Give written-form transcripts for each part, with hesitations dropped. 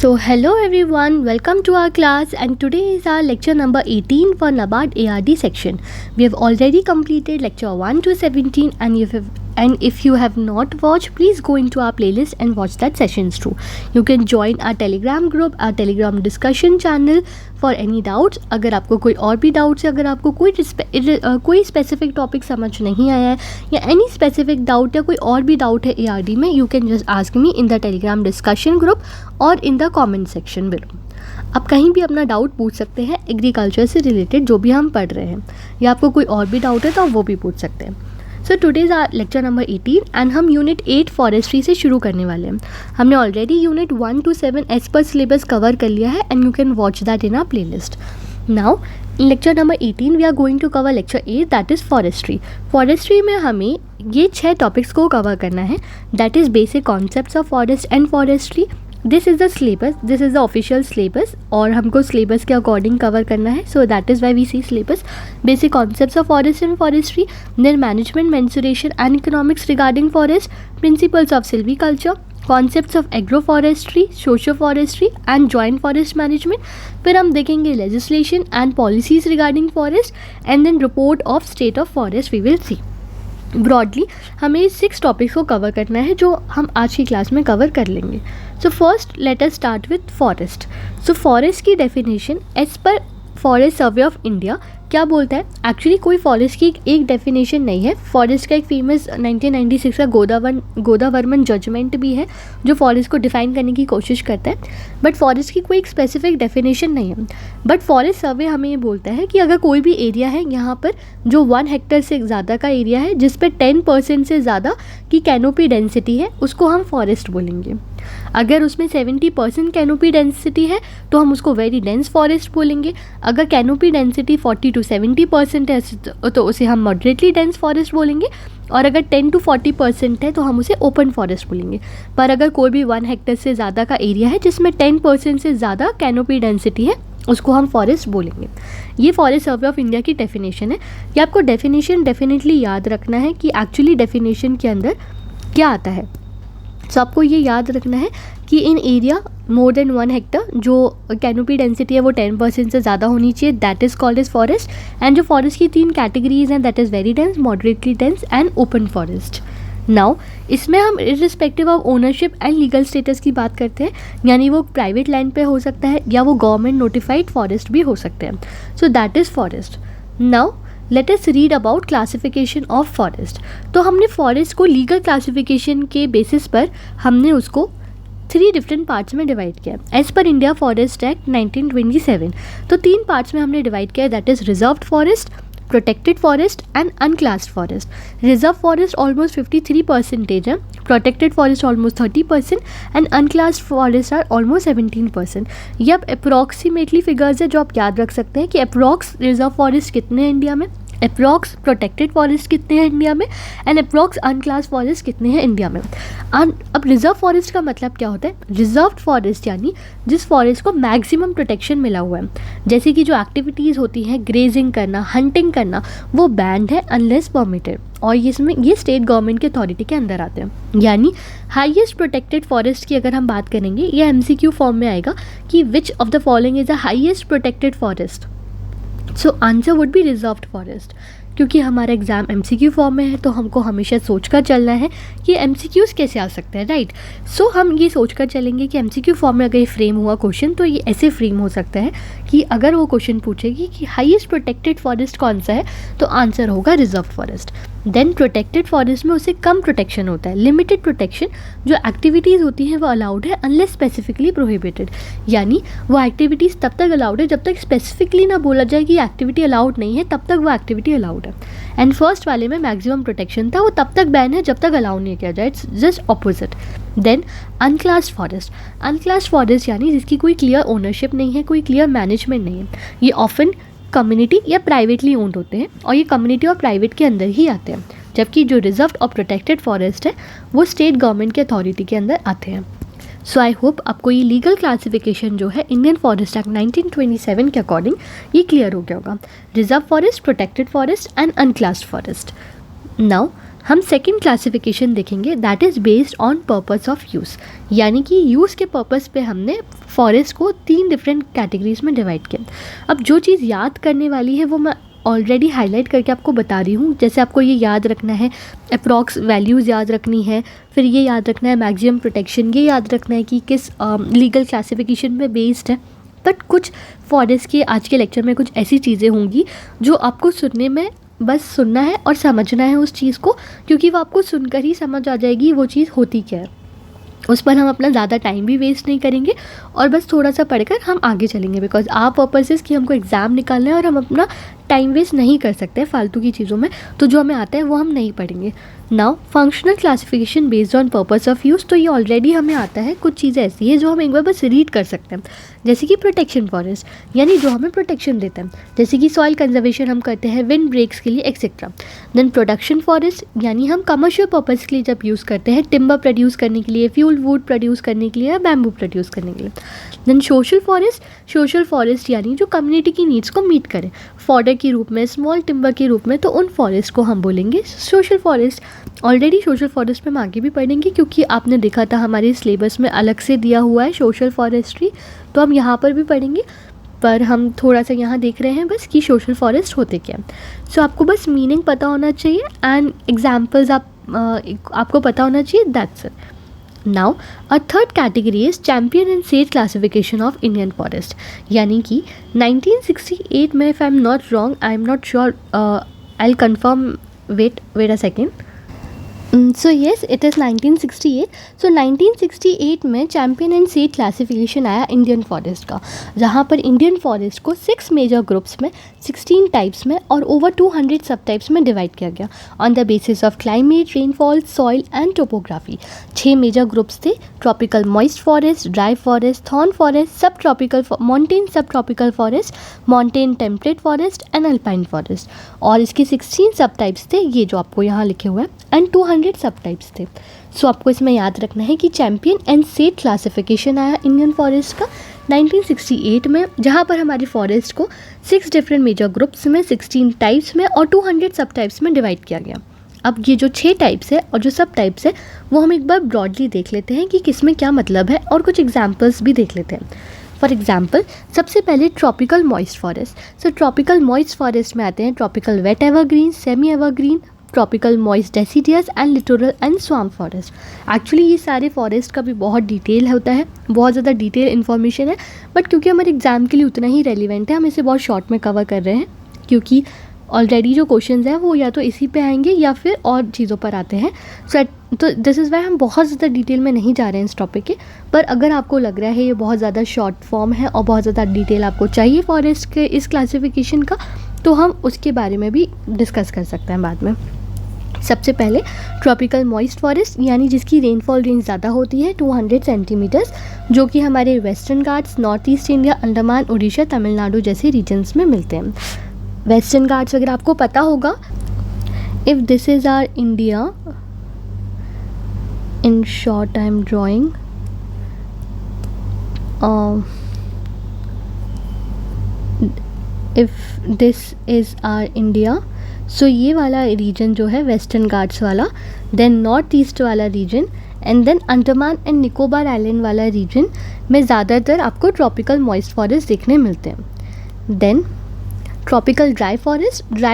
Hello everyone, welcome to our class, and today is our lecture number 18 for NABARD ARD section. We have already completed lecture 1 to 17, and if you have not watched, please go into our playlist and watch that sessions too. You can join our telegram group, our telegram discussion channel for any doubts. अगर आपको कोई और भी doubts है, अगर आपको कोई specific topic समझ नहीं आया है या एनी स्पेसिफिक डाउट या कोई और भी डाउट है ARD में, you can just ask me in the Telegram discussion group और in the comment section below. आप कहीं भी अपना डाउट पूछ सकते हैं एग्रीकल्चर से रिलेटेड जो भी हम पढ़ रहे हैं, या आपको कोई और भी डाउट है तो आप वो भी पूछ सकते हैं. So today's are lecture number 18 and हम यूनिट 8 फॉरेस्ट्री से शुरू करने वाले हैं. हमने already unit 1 to 7 as per syllabus cover कर लिया है and you can watch that in our playlist. Now in lecture number 18 we are going to cover lecture 8 that is forestry. Forestry में हमें ये 6 टॉपिक्स को कवर करना है. That is basic concepts of forest and forestry. This is the syllabus, this is the official syllabus और हमको syllabus के according cover करना है. So that is why we see syllabus. Basic concepts of forest and forestry, then management, mensuration and economics regarding forest, principles of silviculture, concepts of agro forestry, socio forestry and joint forest management. फिर हम देखेंगे legislation and policies regarding forest and then report of state of forest we will see. Broadly हमें 6 topics को cover करना है जो हम आज की क्लास में कवर कर लेंगे. So first let us start with forest. So forest की definition as per forest survey of India क्या बोलता है. एक्चुअली कोई फॉरेस्ट की एक डेफिनेशन नहीं है. फॉरेस्ट का एक फेमस 1996 का गोदावर्मन जजमेंट भी है जो फॉरेस्ट को डिफाइन करने की कोशिश करता है, बट फॉरेस्ट की कोई एक स्पेसिफिक डेफिनेशन नहीं है. बट फॉरेस्ट सर्वे हमें ये बोलता है कि अगर कोई भी एरिया है यहाँ पर जो 1 हेक्टेयर से ज़्यादा का एरिया है जिस पर 10% से ज़्यादा की कैनोपी डेंसिटी है उसको हम फॉरेस्ट बोलेंगे. अगर उसमें 70% कैनोपी डेंसिटी है तो हम उसको वेरी डेंस फॉरेस्ट बोलेंगे. अगर कैनोपी डेंसिटी 40 to 70% है तो उसे हम मॉडरेटली डेंस फॉरेस्ट बोलेंगे, और अगर 10 to 40% है तो हम उसे ओपन फॉरेस्ट बोलेंगे. पर अगर कोई भी 1 हेक्टेयर से ज़्यादा का एरिया है जिसमें 10% से ज़्यादा कैनोपी डेंसिटी है उसको हम फॉरेस्ट बोलेंगे. ये फॉरेस्ट सर्वे ऑफ इंडिया की डेफिनेशन है. ये आपको डेफिनेशन डेफिनेटली याद रखना है कि एक्चुअली डेफिनेशन के अंदर क्या आता है. सो आपको ये याद रखना है कि in area more than 1 hectare जो कैनोपी डेंसिटी है वो 10% से ज़्यादा होनी चाहिए, that is called as forest. And जो फॉरेस्ट की 3 कैटेगरीज हैं that is very dense, moderately dense and open forest. Now इसमें हम irrespective of ownership and legal status की बात करते हैं, यानी वो प्राइवेट लैंड पे हो सकता है या वो गवर्नमेंट नोटिफाइड फॉरेस्ट भी हो सकते हैं. So that is forest. Now let us read about classification of forest. तो हमने फॉरेस्ट को लीगल क्लासिफिकेशन के बेसिस पर हमने उसको 3 डिफरेंट पार्ट्स में डिवाइड किया as per India forest act 1927. तो 3 पार्ट्स में हमने डिवाइड किया, that is reserved forest, protected forest and unclassed forest. Reserve forest almost 53% है, protected forest almost 30% and unclassed forest are almost 17%. ये अब अप्रॉक्सीमेटली फिगर्स है जो आप याद रख सकते हैं कि अप्रॉक्स रिजर्व फॉरेस्ट कितने हैं इंडिया में, अप्रॉक्स प्रोटेक्टेड फॉरेस्ट कितने हैं इंडिया में एंड अप्रॉक्स अनक्लास्ड फॉरेस्ट कितने हैं इंडिया में. अब रिजर्व फॉरेस्ट का मतलब क्या होता है. रिजर्व्ड फॉरेस्ट यानी जिस फॉरेस्ट को मैक्सिमम प्रोटेक्शन मिला हुआ है, जैसे कि जो एक्टिविटीज़ होती हैं ग्रेजिंग करना, हंटिंग करना, वो बैंड है अनलेस परमिटेड, और इसमें ये स्टेट गवर्नमेंट की अथॉरिटी के अंदर आते हैं. यानी हाईएस्ट प्रोटेक्टेड फॉरेस्ट की अगर हम बात करेंगे ये MCQ फॉर्म में आएगा कि which of the following is the highest protected forest. So answer would be reserved forest. क्योंकि हमारा एग्ज़ाम MCQ फॉर्म में है तो हमको हमेशा सोच कर चलना है कि MCQs कैसे आ सकते हैं, राइट. सो हम ये सोच कर चलेंगे कि MCQ फॉर्म में अगर ये फ्रेम हुआ क्वेश्चन तो ये ऐसे फ्रेम हो सकता है कि अगर वो क्वेश्चन पूछेगी कि हाईएस्ट प्रोटेक्टेड फॉरेस्ट कौन सा है तो आंसर होगा reserve forest. Then protected forest में उसे कम प्रोटेक्शन होता है, लिमिटेड प्रोटेक्शन. जो एक्टिविटीज़ होती हैं वो अलाउड है अनलेस स्पेसिफिकली प्रोहिबिटेड, यानी वो एक्टिविटीज़ तब तक अलाउड है जब तक स्पेसिफिकली ना बोला जाए कि एक्टिविटी अलाउड नहीं है, तब तक वो एक्टिविटी अलाउड है. एंड फर्स्ट वाले में मैक्सिमम प्रोटेक्शन था, वो तब तक बैन है जब तक अलाउ नहीं किया जाए, it's just opposite. Then unclassed forest. Unclassed forest यानी जिसकी कोई क्लियर ओनरशिप नहीं है, कोई क्लियर मैनेजमेंट नहीं है. ये ऑफन कम्युनिटी या प्राइवेटली ओन्ड होते हैं और ये कम्युनिटी और प्राइवेट के अंदर ही आते हैं, जबकि जो रिजर्व्ड और प्रोटेक्टेड फॉरेस्ट है वो स्टेट गवर्नमेंट के अथॉरिटी के अंदर आते हैं. सो आई होप आपको ये लीगल क्लासिफिकेशन जो है इंडियन फॉरेस्ट एक्ट 1927 के अकॉर्डिंग ये क्लियर हो गया होगा. Reserve forest, protected forest and unclassed forest. Now हम सेकंड क्लासिफिकेशन देखेंगे, that is based on purpose of use, यानी कि यूज़ के पर्पस पे हमने फॉरेस्ट को 3 डिफरेंट कैटेगरीज में डिवाइड किया। अब जो चीज़ याद करने वाली है वो मैं ऑलरेडी हाईलाइट करके आपको बता रही हूँ। जैसे आपको ये याद रखना है, अप्रॉक्स वैल्यूज़ याद रखनी है, फिर ये याद रखना है मैक्सिमम प्रोटेक्शन, ये याद रखना है कि किस लीगल क्लासिफिकेशन पे बेस्ड है। बट कुछ फॉरेस्ट के आज के लेक्चर में कुछ ऐसी चीज़ें होंगी जो आपको सुनने में बस सुनना है और समझना है उस चीज़ को, क्योंकि वो आपको सुनकर ही समझ आ जाएगी वो चीज़ होती क्या है। उस पर हम अपना ज़्यादा टाइम भी वेस्ट नहीं करेंगे और बस थोड़ा सा पढ़कर हम आगे चलेंगे, बिकॉज आर पर्पसेस कि हमको एग्ज़ाम निकालना है और हम अपना टाइम वेस्ट नहीं कर सकते फालतू की चीज़ों में। तो जो हमें आता है वो हम नहीं पढ़ेंगे। Now functional classification based on purpose of use, तो ये ऑलरेडी हमें आता है। कुछ चीज़ें ऐसी है जो हम एक बार बस रीड कर सकते हैं, जैसे कि प्रोटेक्शन फॉरेस्ट, यानी जो हमें प्रोटेक्शन देता है, जैसे कि सॉइल कंजर्वेशन हम करते हैं विंड ब्रेक्स के लिए एक्सेट्रा। देन प्रोडक्शन फॉरेस्ट, यानी हम कमर्शियल पर्पज़ के लिए जब यूज़ करते हैं, टिम्बर प्रोड्यूस करने के लिए, फ्यूल वुड प्रोड्यूस करने के लिए या बैम्बू प्रोड्यूस करने के लिए। देन सोशल फॉरेस्ट यानी जो कम्युनिटी की नीड्स को मीट करे, फॉडर के रूप में, स्मॉल टिम्बर के रूप में, तो उन फॉरेस्ट को हम बोलेंगे social forest. Already social forest में हम आगे भी पढ़ेंगे, क्योंकि आपने देखा था हमारे सिलेबस में अलग से दिया हुआ है सोशल फॉरेस्ट्री, तो हम यहाँ पर भी पढ़ेंगे। पर हम थोड़ा सा यहाँ देख रहे हैं बस कि सोशल फॉरेस्ट होते क्या। सो आपको बस मीनिंग पता होना चाहिए एंड एग्जाम्पल्स आपको पता होना चाहिए, that's it. Now a third category is Champion and Seth classification of Indian forest, यानी कि 1968 में, if I am not wrong, I am not sure, I will confirm, wait a second. So yes, it is 1968। सो 1968 में Champion and Seth classification आया Indian forest का, जहाँ पर Indian forest को 6 मेजर ग्रुप्स में, 16 टाइप्स में और ओवर 200 सब टाइप्स में डिवाइड किया गया on the basis of climate, rainfall, soil and topography. 6 major groups थे, tropical moist forest, dry forest, thorn forest, subtropical mountain subtropical forest, mountain temperate forest and alpine forest. और इसके 16 सब types थे, ये जो आपको यहाँ लिखे हुए हैं, एंड 200 सब टाइप्स थे। सो आपको इसमें याद रखना है कि चैम्पियन एंड सेट क्लासिफिकेशन आया इंडियन फॉरेस्ट का 1968 में, जहाँ पर हमारी फॉरेस्ट को 6 डिफरेंट मेजर ग्रुप्स में, 16 टाइप्स में और 200 सब टाइप्स में डिवाइड किया गया। अब ये जो 6 टाइप्स है और जो सब टाइप्स है वो हम एक बार ब्रॉडली देख लेते हैं कि किसमें क्या मतलब है, और कुछ एग्जाम्पल्स भी देख लेते हैं। फॉर एग्जाम्पल, सबसे पहले ट्रॉपिकल मॉइस्ट फॉरेस्ट। सो ट्रॉपिकल मॉइस्ट फॉरेस्ट में आते हैं tropical wet evergreen, semi evergreen, tropical moist deciduous and littoral and swamp forest. Actually ये सारे फॉरेस्ट का भी बहुत डिटेल होता है, बहुत ज़्यादा डिटेल इन्फॉर्मेशन है, बट क्योंकि हमारे एग्जाम के लिए उतना ही रेलिवेंट है, हम इसे बहुत शॉर्ट में कवर कर रहे हैं, क्योंकि ऑलरेडी जो क्वेश्चंस हैं वो या तो इसी पे आएंगे या फिर और चीज़ों पर आते हैं। तो दिस इज़ वाई हम बहुत ज़्यादा डिटेल में नहीं जा रहे हैं इस टॉपिक के। पर अगर आपको लग रहा है ये बहुत ज़्यादा शॉर्ट फॉर्म है और बहुत ज़्यादा डिटेल आपको चाहिए फॉरेस्ट के इस क्लासिफिकेशन का, तो हम उसके बारे में भी डिस्कस कर सकते हैं बाद में। सबसे पहले ट्रॉपिकल मॉइस्ट फॉरेस्ट, यानी जिसकी रेनफॉल रेंज ज़्यादा होती है 200 सेंटीमीटर्स, जो कि हमारे western Ghats, north east India, Andaman, Orissa, Tamil Nadu जैसे रीजन्स में मिलते हैं। वेस्टर्न घाट्स अगर आपको पता होगा, if this is our India, in short I am drawing, if this is our India, so ये वाला रीजन जो है वेस्टर्न घाट्स वाला, देन नॉर्थ ईस्ट वाला region, and then Andaman and Nicobar island वाला रीजन में ज़्यादातर आपको ट्रॉपिकल मॉइस्ट फॉरेस्ट देखने मिलते हैं। देन ट्रॉपिकल ड्राई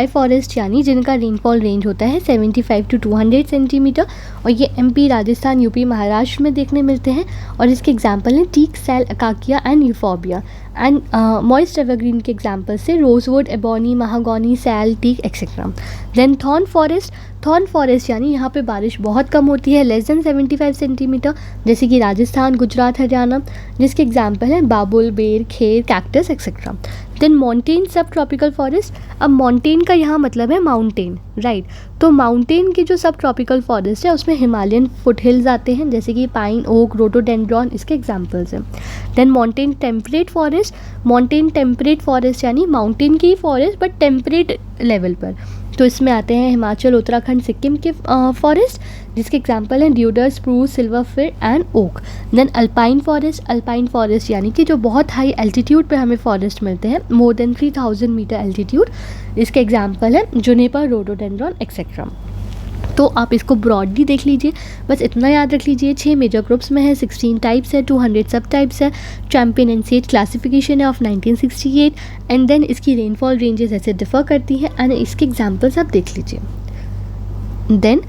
फॉरेस्ट यानी जिनका रेनफॉल रेंज होता है 75 to 200 सेंटीमीटर, और ये एमपी, राजस्थान, यूपी, महाराष्ट्र में देखने मिलते हैं। और इसके एग्जांपल हैं टीक, सैल, अकाकिया एंड यूफोबिया। एंड मॉइस्ट एवरग्रीन के एग्जांपल से rosewood, ebony, mahogany, sal, teak etcetera. Then thorn forest यानी यहाँ पे बारिश बहुत कम होती है, लेस देन 75 सेंटीमीटर, जैसे कि राजस्थान, गुजरात, हरियाणा, जिसके एग्जांपल हैं बाबुल, बेर, खेर, cactus etcetera. Then mountain subtropical forest. अब माउंटेन का यहाँ मतलब है माउंटेन, राइट। तो माउंटेन के जो सब ट्रॉपिकल फॉरेस्ट है उसमें हिमालयन फुट हिल्स आते हैं, जैसे कि पाइन, ओक, रोडोडेंड्रॉन, इसके एग्जांपल्स हैं। देन माउंटेन टेम्परेट फॉरेस्ट यानी माउंटेन की फॉरेस्ट बट टेम्परेट लेवल पर, तो इसमें आते हैं हिमाचल, उत्तराखंड, सिक्किम के फॉरेस्ट, जिसके एग्जांपल हैं deodar, spruce, silver fir and oak. Then alpine forest यानी कि जो बहुत हाई एल्टीट्यूड पे हमें फॉरेस्ट मिलते हैं, मोर देन 3000 मीटर एल्टीट्यूड, इसके एग्जांपल है जुनिपर, रोडोडेंड्रॉन एक्सेट्रा। तो आप इसको ब्रॉडली देख लीजिए, बस इतना याद रख लीजिए 6 मेजर ग्रुप्स में है, 16 टाइप्स है, 200 सब टाइप्स है, चैम्पियन एंड सेज क्लासिफिकेशन है ऑफ 1968 एंड देन इसकी रेनफॉल रेंजेस ऐसे डिफर करती हैं एंड इसके एग्जाम्पल्स आप देख लीजिए। देन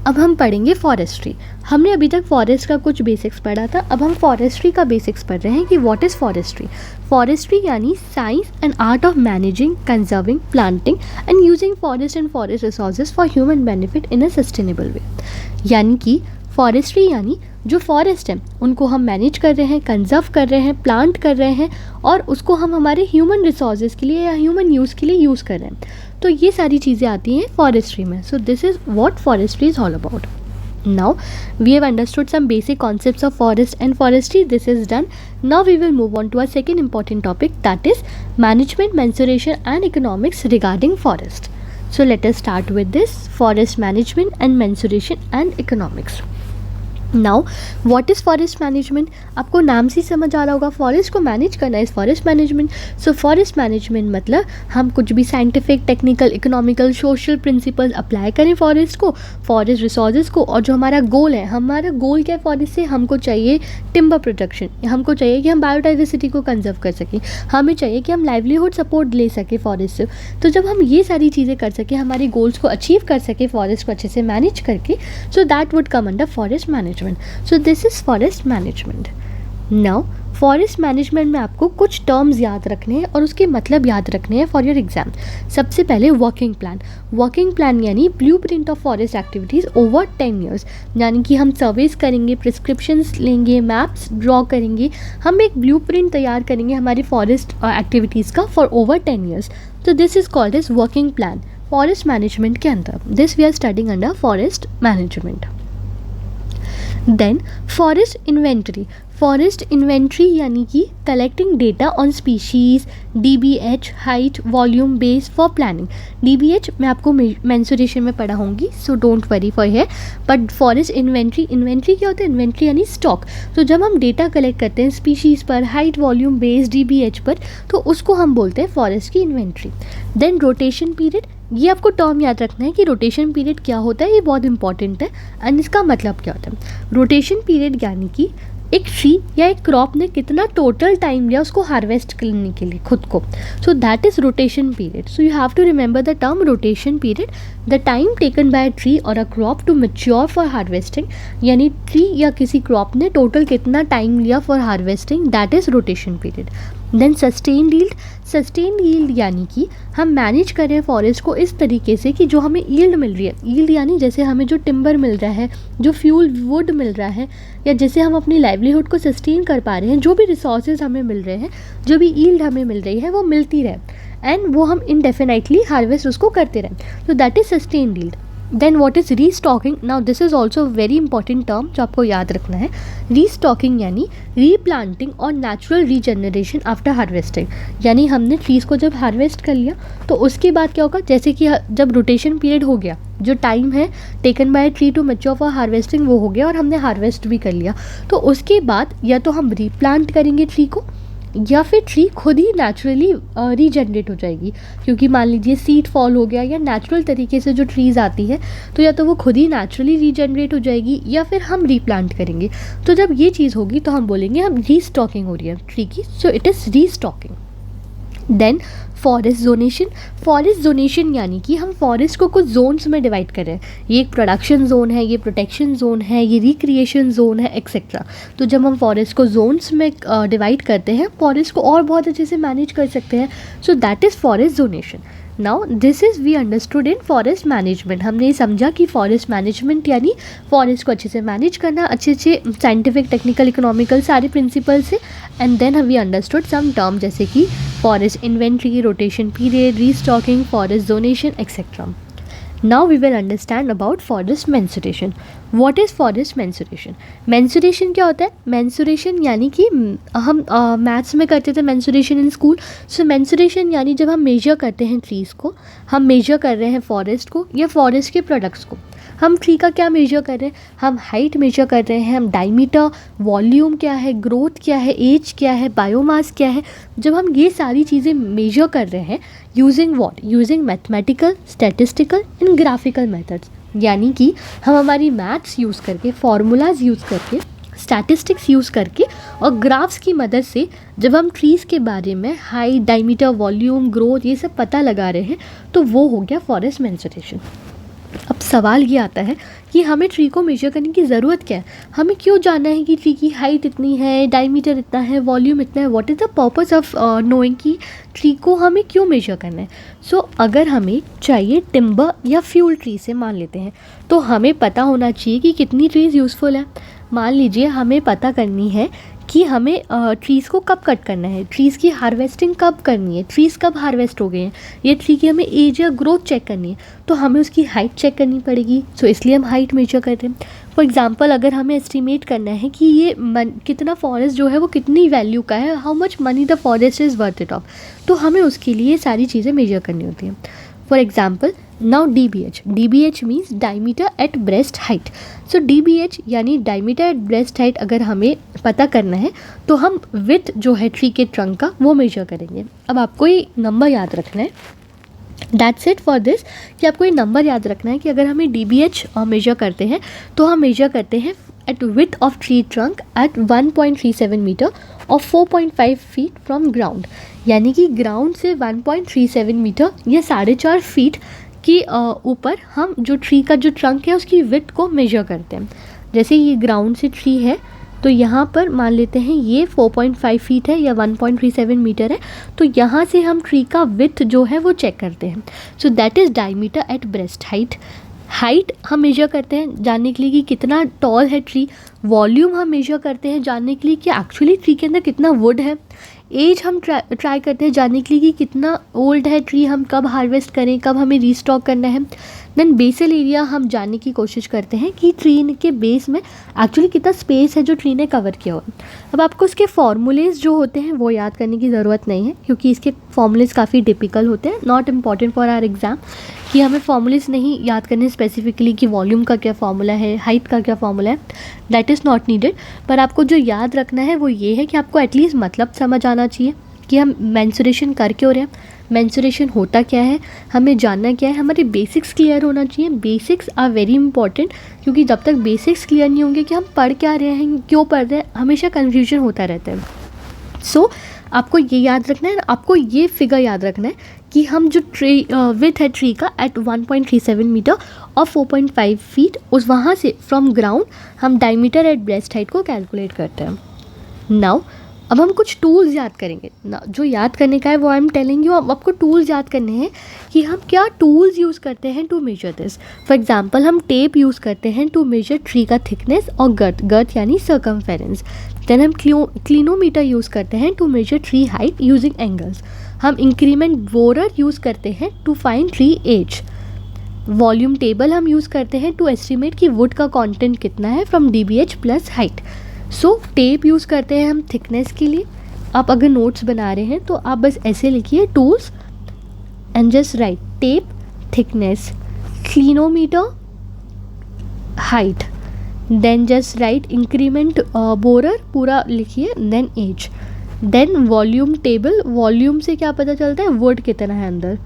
अब हम पढ़ेंगे फॉरेस्ट्री। हमने अभी तक फॉरेस्ट का कुछ बेसिक्स पढ़ा था, अब हम फॉरेस्ट्री का बेसिक्स पढ़ रहे हैं कि व्हाट इज़ फॉरेस्ट्री। फॉरेस्ट्री यानी science and art of managing, conserving, planting and using forest and forest resources for human benefit in a sustainable way. यानी कि फॉरेस्ट्री यानी जो फॉरेस्ट है उनको हम मैनेज कर रहे हैं, कंजर्व कर रहे हैं, प्लांट कर रहे हैं और उसको हम हमारे ह्यूमन रिसोर्सेज के लिए या ह्यूमन यूज़ के लिए यूज़ कर रहे हैं। तो ये सारी चीज़ें आती हैं फॉरेस्ट्री में। सो this is what forestry is all about. Now we have understood some basic concepts of forest and forestry. This is done. Now we will move on to our second important topic, that is management, mensuration and economics regarding forest. So let us start with this forest management and mensuration and economics. Now what is forest management, आपको नाम से समझ आ रहा होगा, forest को manage करना is forest management. So forest management मतलब हम कुछ भी scientific, technical, economical, social principles apply करें फॉरेस्ट को, फॉरेस्ट रिसोर्सेज को, और जो हमारा गोल है, हमारा गोल क्या है फॉरेस्ट से, हमको चाहिए टिम्बर प्रोडक्शन, हमको चाहिए कि हम बायोडाइवर्सिटी को कंजर्व कर सकें, हमें चाहिए कि हम लाइवलीहुड सपोर्ट ले सकें फॉरेस्ट से। तो जब हम ये सारी चीज़ें कर सकें, हमारे गोल्स को अचीव कर सकें फॉरेस्ट को अच्छे से मैनेज करके, so that would come under forest management. So this is forest management. Now forest management में आपको कुछ टर्म्स याद रखने हैं और उसके मतलब याद रखने हैं फॉर योर एग्जाम। सबसे पहले वर्किंग प्लान। वर्किंग प्लान यानी blueprint of forest activities over 10 years, यानी कि हम सर्वेस करेंगे, प्रिस्क्रिप्शंस लेंगे, मैप्स ड्रॉ करेंगे, हम एक ब्लूप्रिंट तैयार करेंगे हमारी फॉरेस्ट एक्टिविटीज़ का फॉर ओवर 10 years। तो this is called as working plan forest management के अंदर। This we are studying under forest management. Then forest inventory. Forest inventory यानी कि collecting data on species, DBH, height, volume, base for planning. DBH मैं आपको mensuration में पढ़ाऊँगी, so don't worry for है। But forest inventory, inventory क्या होता है? इन्वेंट्री यानी स्टॉक। तो जब हम डेटा कलेक्ट करते हैं स्पीशीज़ पर, हाइट, वॉल्यूम, बेस, DBH पर, तो उसको हम बोलते हैं फॉरेस्ट की इन्वेंट्री। देन रोटेशन पीरियड, ये आपको टर्म याद रखना है कि रोटेशन पीरियड क्या होता है, ये बहुत इंपॉर्टेंट है एंड इसका मतलब क्या होता है। रोटेशन पीरियड यानी कि एक ट्री या एक क्रॉप ने कितना टोटल टाइम लिया उसको हार्वेस्ट करने के लिए खुद को, so that is rotation period. So you have to remember the term rotation period, the time taken by tree or a crop to mature for harvesting, यानी ट्री या किसी क्रॉप ने टोटल कितना टाइम लिया for harvesting, that is rotation period. Then sustained yield. Sustained yield यानी कि हम manage कर रहे हैं फॉरेस्ट को इस तरीके से कि जो हमें यील्ड मिल रही है, यील्ड यानी जैसे हमें जो टिम्बर मिल रहा है, जो फ्यूल वुड मिल रहा है, या जैसे हम अपनी लाइवलीहुड को सस्टेन कर पा रहे हैं, जो भी रिसोर्सेज हमें मिल रहे हैं, जो भी यील्ड हमें मिल रही है वो मिलती रहे एंड वो हम इनडेफिनेटली हार्वेस्ट उसको करते रहें, तो that is sustained yield. Then what is restocking. Now this is also very important term जो आपको याद रखना है। रीस्टॉकिंग यानी रीप्लांटिंग और नेचुरल रीजनरेशन आफ्टर हार्वेस्टिंग, यानी हमने ट्रीज़ को जब हार्वेस्ट कर लिया तो उसके बाद क्या होगा, जैसे कि जब रोटेशन पीरियड हो गया, जो टाइम है taken by tree to mature for harvesting वो हो गया और हमने हार्वेस्ट भी कर लिया, तो उसके बाद या तो हम रीप्लांट करेंगे ट्री को या फिर ट्री खुद ही नेचुरली रीजनरेट हो जाएगी, क्योंकि मान लीजिए सीड फॉल हो गया या नेचुरल तरीके से जो ट्रीज़ आती है तो या तो वो खुद ही नेचुरली रीजनरेट हो जाएगी या फिर हम रीप्लांट करेंगे। तो जब ये चीज़ होगी तो हम बोलेंगे हम रीस्टॉकिंग हो रही है ट्री की, so it is restocking. Then forest zonation. Forest zonation यानी कि हम फॉरेस्ट को कुछ जोन्स में डिवाइड कर रहे हैं, ये एक प्रोडक्शन जोन है, ये प्रोटेक्शन जोन है, ये रिक्रिएशन जोन है, एक्सेट्रा। तो जब हम फॉरेस्ट को जोन्स में डिवाइड करते हैं, फॉरेस्ट को और बहुत अच्छे से मैनेज कर सकते हैं, so that is forest zonation. Now this is we understood in forest management. हमने ये समझा कि फॉरेस्ट मैनेजमेंट यानी फॉरेस्ट को अच्छे से मैनेज करना, अच्छे साइंटिफिक, टेक्निकल, इकोनॉमिकल सारे प्रिंसिपल से, and then we understood some term जैसे कि forest inventory, rotation period, restocking, forest zonation, etcetera. Now we will understand about forest mensuration. What is forest mensuration? Mensuration क्या होता है? Mensuration यानी कि हम मैथ्स में करते थे mensuration in school. So mensuration यानी जब हम मेजर करते हैं ट्रीज़ को, हम मेजर कर रहे हैं फॉरेस्ट को या फॉरेस्ट के प्रोडक्ट्स को। हम ट्री का क्या मेजर कर रहे हैं? हम हाइट मेजर कर रहे हैं, हम डायमीटर, वॉल्यूम क्या है, ग्रोथ क्या है, एज क्या है, बायोमास क्या है। जब हम ये सारी चीज़ें मेजर कर रहे हैं using what? Using mathematical, statistical and graphical methods. यानी कि हम हमारी मैथ्स यूज़ करके, फार्मूलाज यूज़ करके, स्टैटिस्टिक्स यूज़ करके और ग्राफ्स की मदद से जब हम ट्रीज़ के बारे में हाइट, डायमीटर, वॉल्यूम, ग्रोथ ये सब पता लगा रहे हैं तो वो हो गया फॉरेस्ट मेंसुरेशन। अब सवाल ये आता है कि हमें ट्री को मेजर करने की ज़रूरत क्या है, हमें क्यों जानना है कि ट्री की हाइट इतनी है, डायमीटर इतना है, वॉल्यूम इतना है, what is the purpose of knowing कि ट्री को हमें क्यों मेजर करना है। सो अगर हमें चाहिए टिम्बर या फ्यूल ट्री से मान लेते हैं तो हमें पता होना चाहिए कि कितनी ट्रीज़ यूज़फुल है। मान लीजिए हमें पता करनी है कि हमें ट्रीज़ को कब कट करना है, ट्रीज़ की हार्वेस्टिंग कब करनी है, ट्रीज़ कब हार्वेस्ट हो गए हैं, ये ट्री की हमें एज या ग्रोथ चेक करनी है तो हमें उसकी हाइट चेक करनी पड़ेगी। सो इसलिए हम हाइट मेजर कर रहे हैं। फॉर एग्जांपल अगर हमें एस्टिमेट करना है कि ये कितना फॉरेस्ट जो है वो कितनी वैल्यू का है, how much money the forest is worth it of, तो हमें उसके लिए सारी चीज़ें मेजर करनी होती हैं। For example now DBH means diameter at breast height. So DBH यानी डायमीटर एट ब्रेस्ट हाइट अगर हमें पता करना है तो हम विथ जो है ट्री के ट्रंक का वो मेजर करेंगे। अब आपको ये नंबर याद रखना है, दैट्स इट फॉर दिस, कि आपको ये नंबर याद रखना है कि अगर हमें DBH मेजर करते हैं तो हम मेजर करते हैं at width of tree trunk at 1.37 metre और 4.5 फीट फ्रॉम ग्राउंड, यानी कि ग्राउंड से 1.37 मीटर या 4.5 फीट की ऊपर हम जो ट्री का जो ट्रंक है उसकी विड्थ को मेजर करते हैं। जैसे ये ग्राउंड से ट्री है तो यहाँ पर मान लेते हैं ये 4.5 फीट है या 1.37 मीटर है, तो यहाँ से हम ट्री का विड्थ जो है वो चेक करते हैं। So that is diameter at breast height. Height हम मेजर करते हैं जानने के लिए कि कितना टॉल है ट्री। वॉल्यूम हम मेजर करते हैं जानने के लिए कि एक्चुअली ट्री के अंदर कितना वुड है। एज हम ट्राई करते हैं जानने के लिए कि कितना ओल्ड है ट्री, हम कब हार्वेस्ट करें, कब हमें रीस्टॉक करना है। देन बेसल एरिया हम जानने की कोशिश करते हैं कि ट्री के बेस में एक्चुअली कितना स्पेस है जो ट्री ने कवर किया हुआ। अब आपको इसके फॉर्मूलेज जो होते हैं वो याद करने की ज़रूरत नहीं है क्योंकि इसके फॉर्मूलेज काफ़ी टिपिकल होते हैं, not important for our exam, कि हमें फॉर्मूलेज नहीं याद करने स्पेसिफिकली कि वॉल्यूम का क्या फॉर्मूला है, हाइट का क्या फॉर्मूला है, दैट इज़ नॉट नीडेड। पर आपको जो याद रखना है वो ये है कि आपको एटलीस्ट मतलब समझ आना चाहिए कि हम मेंसुरेशन कर क्यों रहे हैं, मेंसुरेशन होता क्या है, हमें जानना क्या है, हमारे बेसिक्स क्लियर होना चाहिए। बेसिक्स आर वेरी इंपॉर्टेंट क्योंकि जब तक बेसिक्स क्लियर नहीं होंगे कि हम पढ़ क्या रहे हैं, क्यों पढ़ रहे हैं, हमेशा कन्फ्यूजन होता रहता है। सो आपको ये याद रखना है, आपको ये फिगर याद रखना है कि हम जो ट्री विथ है ट्री का एट 1.37 मीटर और 4.5 फीट, उस वहाँ से फ्रॉम ग्राउंड हम डायमीटर एट ब्रेस्ट हाइट को कैलकुलेट करते हैं। नाउ अब हम कुछ टूल्स याद करेंगे ना, जो याद करने का है वो आई एम टेलिंग यू। अब आपको टूल्स याद करने हैं कि हम क्या टूल्स यूज़ करते हैं to measure this. For example हम टेप यूज़ करते हैं टू मेजर ट्री का थिकनेस और गर्थ यानी सर्कमफेरेंस। देन हम क्लिनोमीटर यूज़ करते हैं to measure tree height using angles. हम इंक्रीमेंट बोरर यूज़ करते हैं to find tree age. Volume table हम यूज़ करते हैं टू एस्टिमेट कि वुड का कंटेंट कितना है from DBH plus height. So tape use करते हैं हम थिकनेस के लिए। आप अगर नोट्स बना रहे हैं तो आप बस ऐसे लिखिए tools and just write tape, thickness, clinometer, height, then just write increment borer पूरा लिखिए, then age, then volume table. Volume से क्या पता चलता है, वुड कितना है अंदर।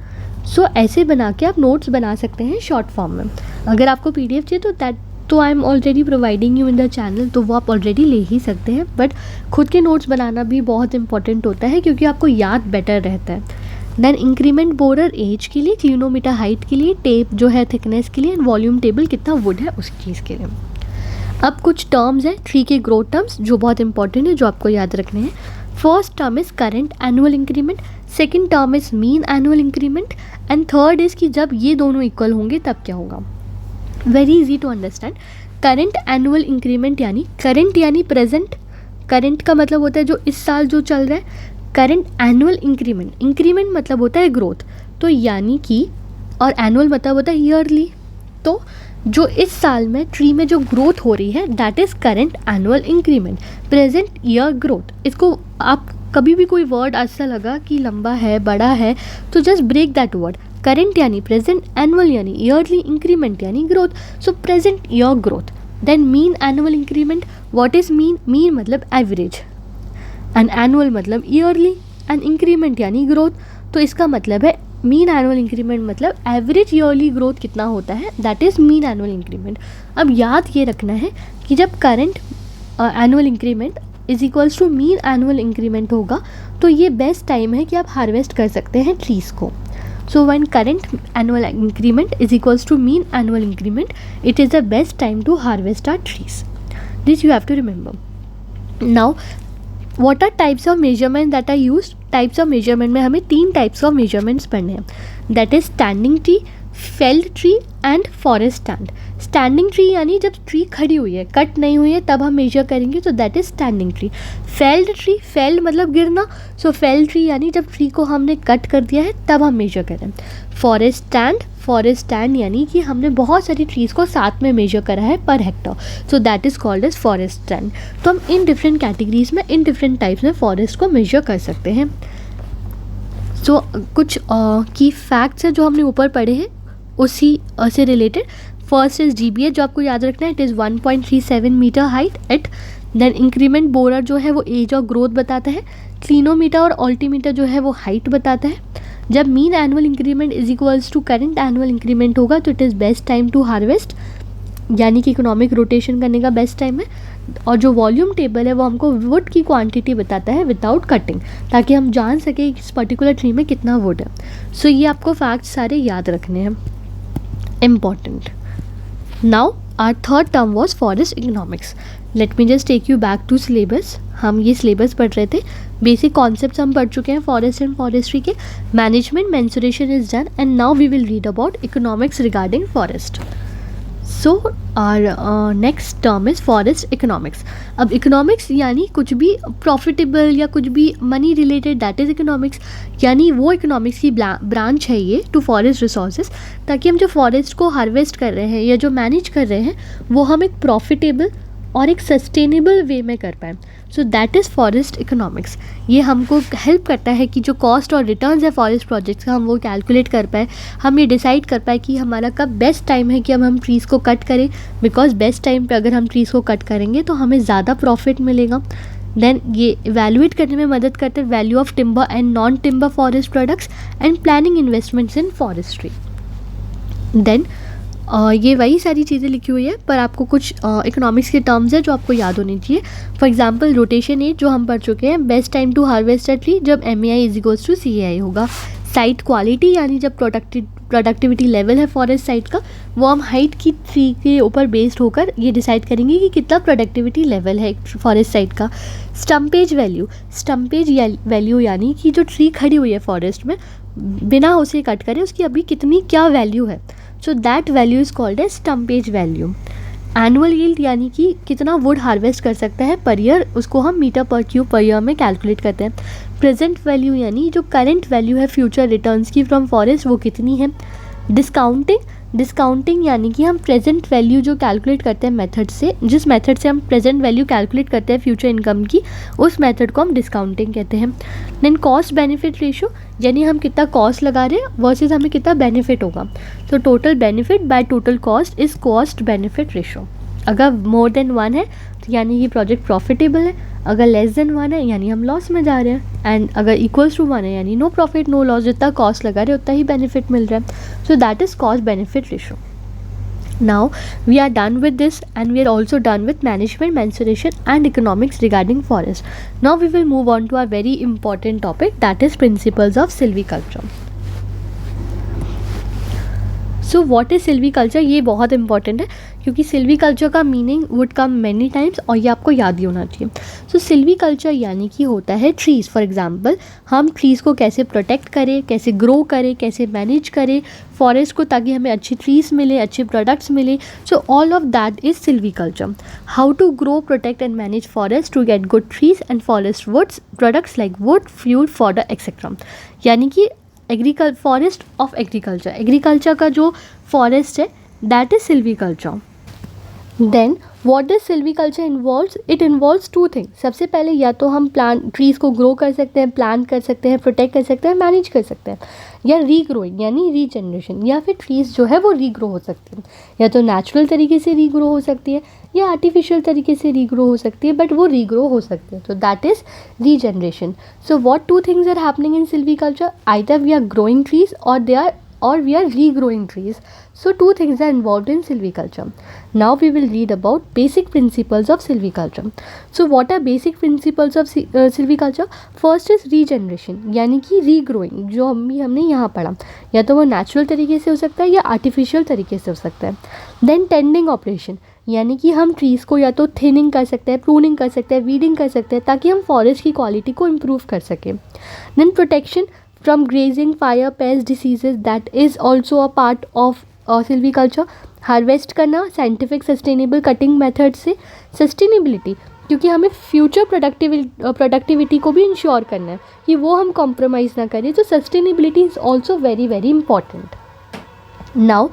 सो ऐसे बना के आप नोट्स बना सकते हैं शॉर्ट फॉर्म में। अगर आपको PDF चाहिए तो I am already providing you in the channel, तो वो आप ऑलरेडी ले ही सकते हैं। बट खुद के नोट्स बनाना भी बहुत इंपॉर्टेंट होता है क्योंकि आपको याद बेटर रहता है। देन इंक्रीमेंट बोरर एज के लिए, क्लिनोमीटर हाइट के लिए, टेप जो है थिकनेस के लिए, एंड वॉल्यूम टेबल कितना वुड है उस चीज़ के लिए। अब कुछ टर्म्स हैं ट्री के ग्रोथ टर्म्स जो बहुत इंपॉर्टेंट है, जो आपको याद रखने हैं। First term is current annual increment, second term is mean annual increment, and third is कि जब ये दोनों इक्वल होंगे तब क्या होगा। Very easy to understand. Current annual increment यानी करेंट यानी प्रेजेंट, करेंट का मतलब होता है जो इस साल जो चल रहा है। करेंट एनुअल इंक्रीमेंट, इंक्रीमेंट मतलब होता है ग्रोथ, तो यानी कि, और एनुअल मतलब होता है ईयरली, तो जो इस साल में ट्री में जो ग्रोथ हो रही है that is current annual increment, present year growth. इसको आप कभी भी कोई वर्ड ऐसा लगा कि लंबा है, बड़ा है, तो just break that word. Current यानी प्रेजेंट, एनुअल यानी ईयरली, इंक्रीमेंट यानी growth, so present year growth. Then mean annual increment, what is mean, mean मतलब एवरेज, एंड एनुअल मतलब ईयरली, एंड इंक्रीमेंट यानी ग्रोथ, तो इसका मतलब है मीन एनुअल इंक्रीमेंट मतलब एवरेज ईयरली ग्रोथ कितना होता है, that is mean annual increment. अब याद ये रखना है कि जब current annual increment is equals to mean annual increment होगा तो ये बेस्ट टाइम है कि आप हार्वेस्ट कर सकते हैं ट्रीज़ को. So when current annual increment is equals to mean annual increment, it is the best time to harvest our trees. This you have to remember. Now, what are types of measurement that are used? Types of measurement में हमें 3 types of measurements पढ़ने हैं. That is standing tree, felled tree and forest stand. Standing tree यानी जब tree खड़ी हुई है, cut नहीं हुई है, तब हम मेजर करेंगे, तो that is standing tree. Failed tree, failed मतलब गिरना, सो फेल्ड ट्री यानी जब ट्री को हमने कट कर दिया है तब हम मेजर करें. फॉरेस्ट स्टैंड, फॉरेस्ट स्टैंड यानी कि हमने बहुत सारी ट्रीज़ को साथ में मेजर करा है पर hectare, so that is called as forest stand. तो हम इन डिफरेंट कैटेगरीज में, इन डिफरेंट टाइप्स में फॉरेस्ट को मेजर कर सकते हैं. सो कुछ की फैक्ट्स हैं जो हमने ऊपर पढ़े हैं उसी से रिलेटेड. फर्स्ट इज GBH जो आपको याद रखना है, it is 1.37 metre height at. Then increment borer जो है वो एज और ग्रोथ बताता है. क्लिनोमीटर और ऑल्टीमीटर जो है वो हाइट बताता है. जब mean annual increment is equals to current annual increment होगा तो it is best time to harvest, यानी कि इकोनॉमिक रोटेशन करने का बेस्ट टाइम है. और जो वॉल्यूम टेबल है वो हमको वुड की क्वांटिटी बताता है विदाउट कटिंग, ताकि हम जान सकें कि इस पर्टिकुलर ट्री में कितना वुड है. सो ये आपको फैक्ट्स सारे याद रखने हैं, important. Now our third term was forest economics. Let me just take you back to syllabus. हम ये syllabus पढ़ रहे थे, बेसिक कॉन्सेप्ट्स हम पढ़ चुके हैं फॉरेस्ट एंड फॉरेस्ट्री के. Management mensuration is done and now we will read about economics regarding forest. So our next term is forest economics. अब इकोनॉमिक्स यानी कुछ भी प्रॉफिटेबल या कुछ भी money related, that is economics. यानी वो इकोनॉमिक्स की ब्रांच है ये टू फॉरेस्ट रिसोर्सेज, ताकि हम जो फॉरेस्ट को हार्वेस्ट कर रहे हैं या जो मैनेज कर रहे हैं वो हम एक प्रॉफिटेबल और एक सस्टेनेबल वे में कर पाएँ. सो दैट इज़ फॉरेस्ट इकोनॉमिक्स. ये हमको हेल्प करता है कि जो कॉस्ट और रिटर्न्स है फॉरेस्ट प्रोजेक्ट्स का हम वो कैलकुलेट कर पाए, हम ये डिसाइड कर पाए कि हमारा कब बेस्ट टाइम है कि अब हम ट्रीज़ को कट करें, बिकॉज बेस्ट टाइम पे अगर हम ट्रीज़ को कट करेंगे तो हमें ज़्यादा प्रॉफिट मिलेगा. देन ये इवैल्यूएट करने में मदद करते हैं value of timber and non timber forest products and planning investments in forestry. देन ये वही सारी चीज़ें लिखी हुई है, पर आपको कुछ इकोनॉमिक्स के टर्म्स है जो आपको याद होनी चाहिए. फॉर एग्जांपल रोटेशन एज जो हम पढ़ चुके हैं, best time to harvest a tree जब MAI is equals to CAI होगा. साइट क्वालिटी यानी जब प्रोडक्टिविटी लेवल है फॉरेस्ट साइट का, वो हम हाइट की ट्री के ऊपर बेस्ड होकर ये डिसाइड करेंगे कि कितना प्रोडक्टिविटी लेवल है फॉरेस्ट साइट का. स्टम्पेज वैल्यू, स्टम्पेज वैल्यू यानी कि जो ट्री खड़ी हुई है फॉरेस्ट में बिना उसे कट करे उसकी अभी कितनी क्या वैल्यू है, so that value is called as stumpage value. Annual yield यानी कि कितना वुड हार्वेस्ट कर सकता है पर ईयर, उसको हम मीटर पर क्यूब पर ईयर में कैलकुलेट करते हैं. प्रेजेंट वैल्यू यानी जो करंट वैल्यू है फ्यूचर रिटर्न्स की फ्रॉम फॉरेस्ट वो कितनी है. डिस्काउंटिंग, डिस्काउंटिंग यानी कि हम प्रेजेंट वैल्यू जो कैलकुलेट करते हैं मेथड से, जिस मेथड से हम प्रेजेंट वैल्यू कैलकुलेट करते हैं फ्यूचर इनकम की, उस मेथड को हम डिस्काउंटिंग कहते हैं. देन कॉस्ट बेनिफिट रेशो यानी हम कितना कॉस्ट लगा रहे हैं वर्सेस हमें कितना बेनिफिट होगा. तो total benefit by total cost is cost benefit ratio. अगर मोर देन 1 है तो यानी ये प्रोजेक्ट प्रॉफिटेबल है, अगर लेस देन 1 है यानी हम लॉस में जा रहे हैं, एंड अगर इक्वल्स टू 1 है यानी नो प्रॉफिट नो लॉस, जितना कॉस्ट लगा रहे हैं उतना ही बेनिफिट मिल रहा है. So that is cost benefit ratio. Now we are done with this and we are also done with management, mensuration and economics regarding forest. Now we will move on to our very important topic, that is principles of silviculture. So what is silviculture, ये बहुत important है क्योंकि silviculture का meaning would come many times और ये आपको याद ही होना चाहिए. सो सिल्वीकल्चर यानी कि होता है ट्रीज़. फॉर एग्जांपल हम ट्रीज़ को कैसे प्रोटेक्ट करें, कैसे ग्रो करें, कैसे मैनेज करें फॉरेस्ट को ताकि हमें अच्छी ट्रीज़ मिले, अच्छे प्रोडक्ट्स मिले. So all of that is silviculture. How to grow, protect and manage forest to get good trees and forest woods products like wood, fuel, fodder etcetera. यानी कि फॉरेस्ट ऑफ एग्रीकल्चर, एग्रीकल्चर का जो forest है that is silviculture. Then what does silviculture involves? It involves two things. सबसे पहले या तो हम ट्रीज़ को ग्रो कर सकते हैं, प्लांट कर सकते हैं, प्रोटेक्ट कर सकते हैं, मैनेज कर सकते हैं, या रीग्रोइंग यानी रीजनरेशन, या फिर ट्रीज़ जो है वो रीग्रो हो सकती है. या तो नेचुरल तरीके से रीग्रो हो सकती है या आर्टिफिशियल तरीके से रीग्रो हो सकती है, बट वो रीग्रो हो सकती है. तो that is regeneration. So what two things are happening in silviculture? Either we are growing trees or we are regrowing trees. So two things are involved in silviculture. Now we will read about basic principles of silviculture. So what are basic principles of silviculture? First is regeneration यानी कि regrowing, जो हमने यहाँ पढ़ा. या तो वो natural तरीके से हो सकता है या आर्टिफिशियल तरीके से हो सकता है. देन टेंडिंग ऑपरेशन यानी कि हम ट्रीज़ को या तो थिनिंग कर सकते हैं, प्रूनिंग कर सकते हैं, वीडिंग कर सकते हैं ताकि हम फॉरेस्ट की क्वालिटी को इम्प्रूव कर सकें. देन protection from grazing, fire, pest, diseases, that is also a part of silviculture. Harvest करना साइंटिफिक सस्टेनेबल कटिंग मेथड से. सस्टेनेबिलिटी क्योंकि हमें फ्यूचर प्रोडक्टिविटी को भी इंश्योर करना है कि वो हम कॉम्प्रोमाइज़ ना करें. तो sustainability is also very very important. Now,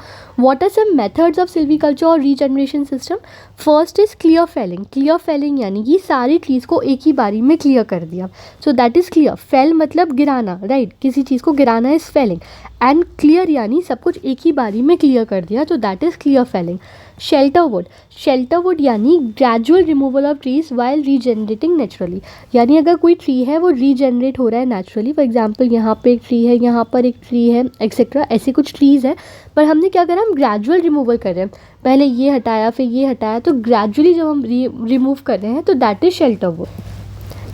what are some methods of silviculture और regeneration system? First is clear felling. Clear felling यानी कि सारी ट्रीज़ को एक ही बारी में क्लियर कर दिया. So that is clear. Fell मतलब गिराना, right? किसी चीज़ को गिराना is felling. And clear यानी सब कुछ एक ही बारी में क्लियर कर दिया. तो that is clear felling. शेल्टरवुड. शेल्टरवुड यानी gradual removal of trees while regenerating naturally. यानी अगर कोई ट्री है वो रीजनरेट हो रहा है नेचुरली. फॉर एग्जांपल यहाँ पे एक ट्री है, यहाँ पर एक ट्री है, एक्सेट्रा. ऐसे कुछ ट्रीज़ है पर हमने क्या करा, हम ग्रेजुअल रिमूवल कर रहे हैं. पहले ये हटाया फिर ये हटाया, तो ग्रेजुअली जब हम रिमूव कर रहे हैं तो that is shelterwood.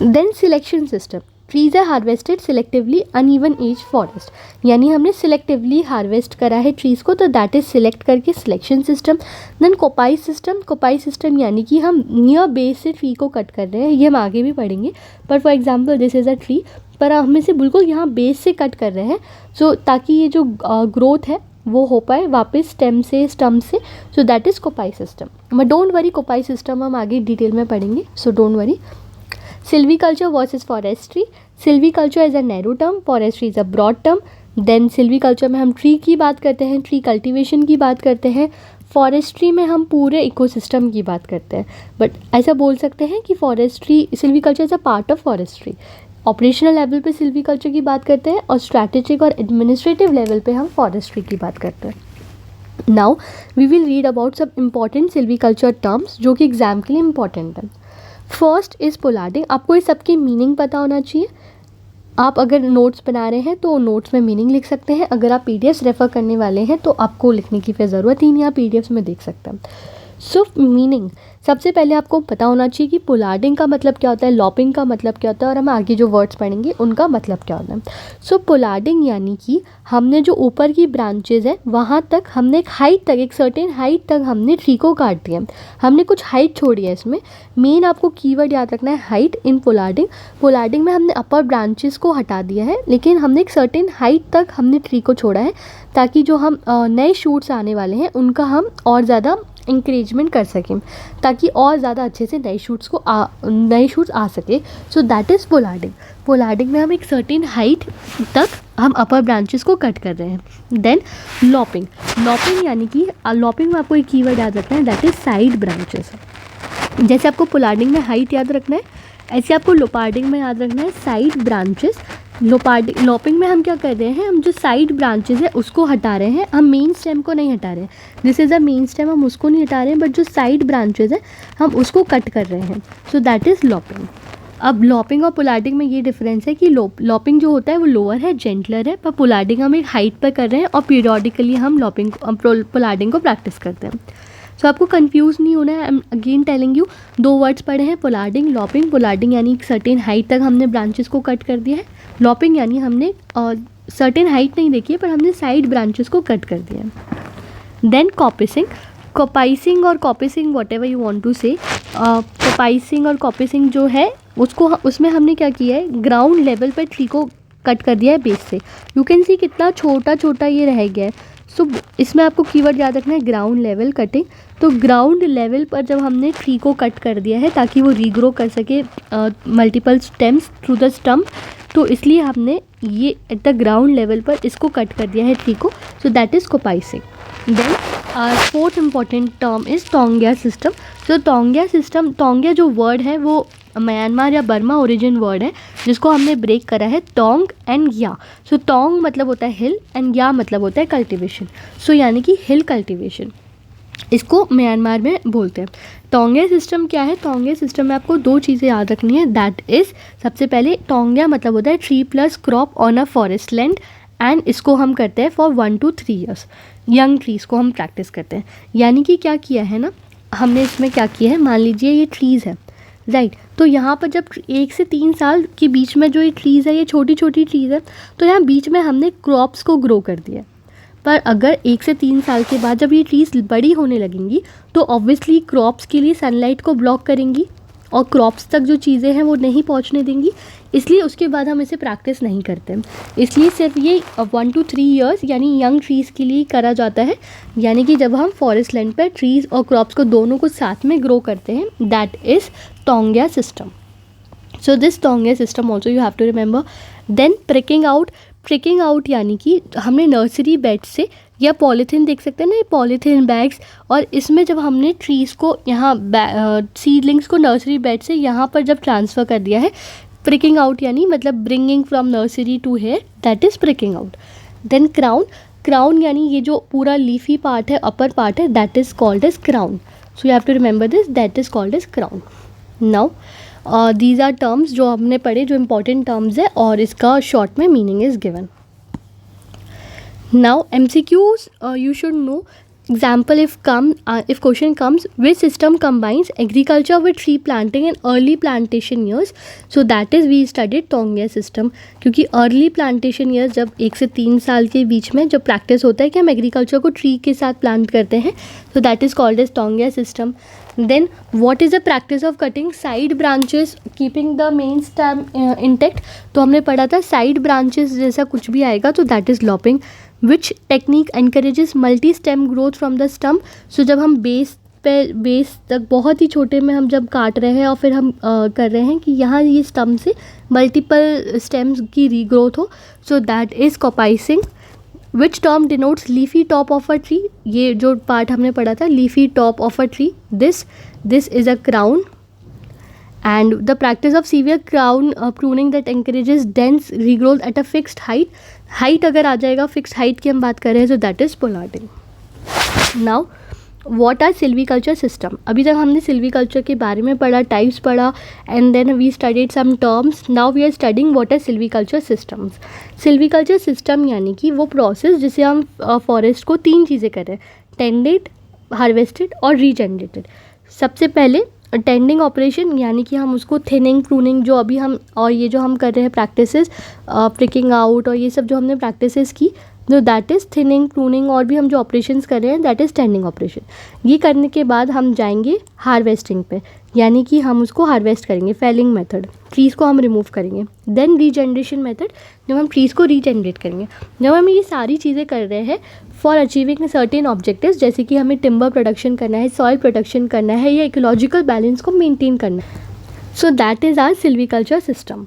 Then selection system. Trees are harvested selectively uneven age forest. यानी हमने सिलेक्टिवली हार्वेस्ट करा है ट्रीज़ को, तो दैट इज़ सिलेक्ट करके selection system. Then coppice system. Coppice system यानी कि हम नियर बेस से ट्री को कट कर रहे हैं. ये हम आगे भी पढ़ेंगे. पर for example this is a tree, पर हम इसे बिल्कुल यहाँ बेस से कट कर रहे हैं. सो ताकि ये जो ग्रोथ है वो हो पाए वापस स्टेम से, स्टम्प से. So that is coppice system. But don't worry, coppice system हम आगे डिटेल में पढ़ेंगे. So don't worry. Silviculture versus forestry. Silviculture is a narrow term, forestry is a broad term. Then silviculture में हम tree की बात करते हैं, ट्री कल्टीवेशन की बात करते हैं. फॉरेस्ट्री में हम पूरे इकोसिस्टम की बात करते हैं. बट ऐसा बोल सकते हैं कि forestry, silviculture is a part of forestry. Operational level पे सिल्वीकल्चर की बात करते हैं और स्ट्रैटेजिक और एडमिनिस्ट्रेटिव लेवल पे हम फॉरेस्ट्री की बात करते हैं. Now we will read about सब इम्पॉर्टेंट सिल्वीकल्चर टर्म्स जो कि एग्जाम के लिए इम्पॉर्टेंट है. First is pollarding. आपको इस सब की मीनिंग पता होना चाहिए. आप अगर नोट्स बना रहे हैं तो नोट्स में मीनिंग लिख सकते हैं. अगर आप पीडीएफ्स रेफ़र करने वाले हैं तो आपको लिखने की फिर ज़रूरत ही नहीं, आप पीडीएफ्स में देख सकते हैं. सो मीनिंग सबसे पहले आपको पता होना चाहिए कि पोलार्डिंग का मतलब क्या होता है, लॉपिंग का मतलब क्या होता है, और हम आगे जो वर्ड्स पढ़ेंगे उनका मतलब क्या होता है. सो पोलार्डिंग यानी कि हमने जो ऊपर की ब्रांचेज है वहाँ तक हमने एक हाइट तक, एक सर्टेन हाइट तक हमने ट्री को काट दिया. हमने कुछ हाइट छोड़ी है इसमें. मेन आपको कीवर्ड याद रखना है हाइट इन पोलार्डिंग. पोलार्डिंग में हमने अपर ब्रांचेस को हटा दिया है, लेकिन हमने एक सर्टेन हाइट तक हमने ट्री को छोड़ा है ताकि जो हम नए शूट्स आने वाले हैं उनका हम और ज़्यादा इंकरेजमेंट कर सकें, ताकि और ज़्यादा अच्छे से नए शूट्स आ सके. So that is pollarding. Pollarding में हम एक सर्टेन हाइट तक हम अपर ब्रांचेस को कट कर रहे हैं. देन लॉपिंग. लॉपिंग यानी कि लॉपिंग में आपको एक कीवर्ड याद रखना है, दैट इज़ साइड ब्रांचेस. जैसे आपको पोलार्डिंग में हाइट याद रखना है, ऐसे आपको लोपार्डिंग में याद रखना है साइड ब्रांचेस. लॉपिंग में हम क्या कर रहे हैं, हम जो साइड ब्रांचेस है उसको हटा रहे हैं, हम मेन स्टेम को नहीं हटा रहे हैं. This is a main stem, हम उसको नहीं हटा रहे हैं, बट जो साइड ब्रांचेस है हम उसको कट कर रहे हैं. So that is lopping. अब लॉपिंग और पोलार्डिंग में ये डिफरेंस है कि लॉपिंग जो होता है वो लोअर है, जेंटलर है, पर पोलार्डिंग हम एक हाइट पर कर रहे हैं और पीरियोडिकली हम पोलार्डिंग को प्रैक्टिस करते हैं. सो आपको कंफ्यूज नहीं होना है. I am again telling you, दो वर्ड्स पढ़े हैं, पोलार्डिंग, लॉपिंग. पोलार्डिंग यानी एक सर्टेन हाइट तक हमने ब्रांचेस को कट कर दिया है. लॉपिंग यानी हमने सर्टेन हाइट नहीं देखी है पर हमने साइड ब्रांचेस को कट कर दिया है. Then coppicing. कॉपाइसिंग और coppicing whatever you want to say. Coppicing और कॉपिसिंग जो है उसमें हमने क्या किया है, ग्राउंड लेवल पर ट्री को कट कर दिया है बेस से. यू कैन सी कितना छोटा छोटा ये रह गया है. सो इसमें आपको कीवर्ड याद रखना है ग्राउंड लेवल कटिंग. तो ग्राउंड लेवल पर जब हमने ट्री को कट कर दिया है ताकि वो रीग्रो कर सके multiple stems through the stump, तो इसलिए हमने ये एट द ग्राउंड लेवल पर इसको कट कर दिया है ट्री को. So that is coppicing. Then Our fourth important term is Tongya system. So Tongya system, Tongya जो word है वो म्यांमार या बर्मा ओरिजिन वर्ड है जिसको हमने ब्रेक करा है टोंग एंड या. सो टोंग मतलब होता है हिल एंड या मतलब होता है कल्टीवेशन. सो यानी कि हिल कल्टीवेशन इसको म्यांमार में बोलते हैं. टोंग्या सिस्टम क्या है? टोंग्या सिस्टम में आपको दो चीज़ें याद रखनी है. दैट इज़ सबसे पहले टोंग्या मतलब होता है tree plus crop on a forest land and इसको हम करते हैं for 1 to 3 years. Young trees को हम प्रैक्टिस करते हैं. यानी कि क्या किया है ना, हमने इसमें क्या किया है, मान लीजिए ये ट्रीज़ है राइट. तो यहाँ पर जब 1 से 3 साल के बीच में जो ये ट्रीज़ है, ये छोटी छोटी ट्रीज़ है, तो यहाँ बीच में हमने क्रॉप्स को ग्रो कर दिया. पर अगर 1 से 3 साल के बाद जब ये ट्रीज़ बड़ी होने लगेंगी तो ऑब्वियसली क्रॉप्स के लिए सनलाइट को ब्लॉक करेंगी और क्रॉप्स तक जो चीज़ें हैं वो नहीं पहुंचने देंगी. इसलिए उसके बाद हम इसे प्रैक्टिस नहीं करते. इसलिए सिर्फ ये 1 to 3 years यानी यंग ट्रीज़ के लिए करा जाता है. यानी कि जब हम फॉरेस्ट लैंड पर ट्रीज़ और क्रॉप्स को दोनों को साथ में ग्रो करते हैं, that is taungya system. So this taungya system also you have to remember. Then pricking out. Pricking out यानी कि हमने नर्सरी बेड से या पॉलीथीन देख सकते हैं ना, ये पॉलीथीन बैग्स, और इसमें जब हमने ट्रीज़ को यहाँ सीडलिंग्स को नर्सरी बेड से यहाँ पर जब ट्रांसफ़र कर दिया है, प्रिकिंग आउट यानी मतलब bringing from nursery to here, that is pricking out. Then crown. Crown यानी ये जो पूरा लीफी पार्ट है, अपर पार्ट है, that is called as crown. So you have to remember this, that is called as crown. Now these are terms जो हमने पढ़े, जो इम्पॉर्टेंट टर्म्स है, और इसका शॉर्ट में meaning is given. Now MCQs, you should know. Example, if question comes, which system combines agriculture with tree planting in early plantation years? So that is we studied Tongya system. क्योंकि early plantation years जब 1 से 3 साल के बीच में जब practice होता है कि हम एग्रीकल्चर को ट्री के साथ प्लांट करते हैं, so that is called as Tongya system. Then what is the practice of cutting side branches keeping the main stem intact? तो हमने पढ़ा था side branches जैसा कुछ भी आएगा तो that is lopping. Which technique encourages multi-stem growth from the stump? So जब हम बेस तक बहुत ही छोटे में हम जब काट रहे हैं और फिर हम कर रहे हैं कि यहाँ ये स्टम्प से मल्टीपल स्टेम्स की रीग्रोथ हो, so that is coppicing. Which term denotes leafy top of a tree? ये जो पार्ट हमने पढ़ा था, leafy top of a tree, this is a crown. And the practice of severe crown pruning that encourages dense regrowth at a fixed height. Height अगर आ जाएगा, fixed height की हम बात कर रहे हैं, so that is pollarding. Now what are silviculture system? अभी तक हमने silviculture के बारे में पढ़ा, टाइप्स पढ़ा, and then we studied some terms. Now we are studying what are silviculture systems. Silviculture system यानी कि वो प्रोसेस जिसे हम फॉरेस्ट को 3 चीज़ें कर रहे हैं, टेंडेड, हार्वेस्टेड और रीजेनरेटेड. सबसे पहले टेंडिंग ऑपरेशन यानी कि हम उसको थिनिंग, प्रूनिंग जो अभी हम और ये जो हम कर रहे हैं प्रैक्टिसेस, प्रिकिंग आउट और ये सब जो हमने प्रैक्टिसेस की, तो दैट इज़ थिनिंग, प्रूनिंग, और भी हम जो ऑपरेशंस कर रहे हैं दैट इज़ टेंडिंग ऑपरेशन. ये करने के बाद हम जाएंगे हार्वेस्टिंग पे, यानी कि हम उसको हार्वेस्ट करेंगे, फेलिंग मेथड, ट्रीज़ को हम रिमूव करेंगे. देन रीजनरेशन मेथड, जब हम ट्रीज़ को रीजनरेट करेंगे. जब हम ये सारी चीज़ें कर रहे हैं फॉर अचीविंग सर्टेन ऑब्जेक्टिव्स, जैसे कि हमें टिम्बर प्रोडक्शन करना है, सॉइल प्रोटेक्शन करना है, या इकोलॉजिकल बैलेंस को मेंटेन करना है. So that is our silviculture system.